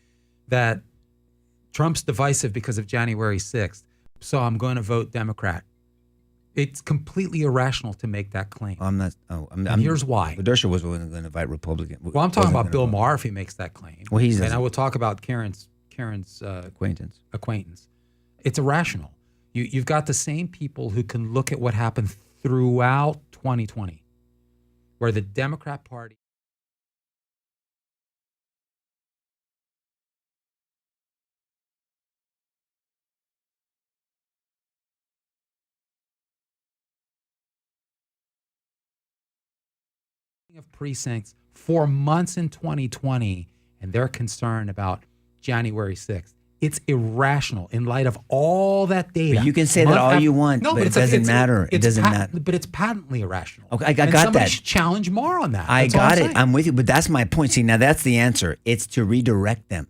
that Trump's divisive because of January 6th, so I'm going to vote Democrat. It's completely irrational to make that claim. I'm not. Here's why. Dershowitz was going to invite Republican. Well, I'm talking about Bill Maher if he makes that claim. Well, and I will talk about Karen's acquaintance. It's irrational. You've got the same people who can look at what happened throughout 2020, where the Democrat Party of precincts for months in 2020, and they're concerned about January 6th. It's irrational in light of all that data. But you can say that all you want, but it doesn't matter. It doesn't matter. But it's patently irrational. Okay, I got that. Somebody should challenge more on that. I got it. I'm with you, but that's my point. See, now that's the answer. It's to redirect them.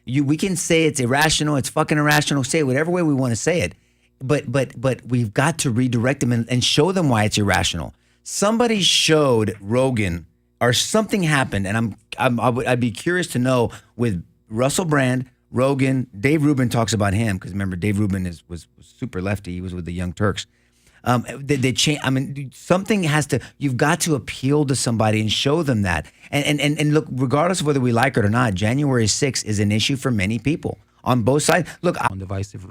We can say it's irrational. It's fucking irrational. Say it whatever way we want to say it, but we've got to redirect them and show them why it's irrational. Somebody showed Rogan, or something happened, and I'd be curious to know with Russell Brand. Rogan, Dave Rubin talks about him because remember Dave Rubin was super lefty. He was with the Young Turks. They change. I mean, something has to. You've got to appeal to somebody and show them that. And look, regardless of whether we like it or not, January 6th is an issue for many people on both sides. Look, on divisive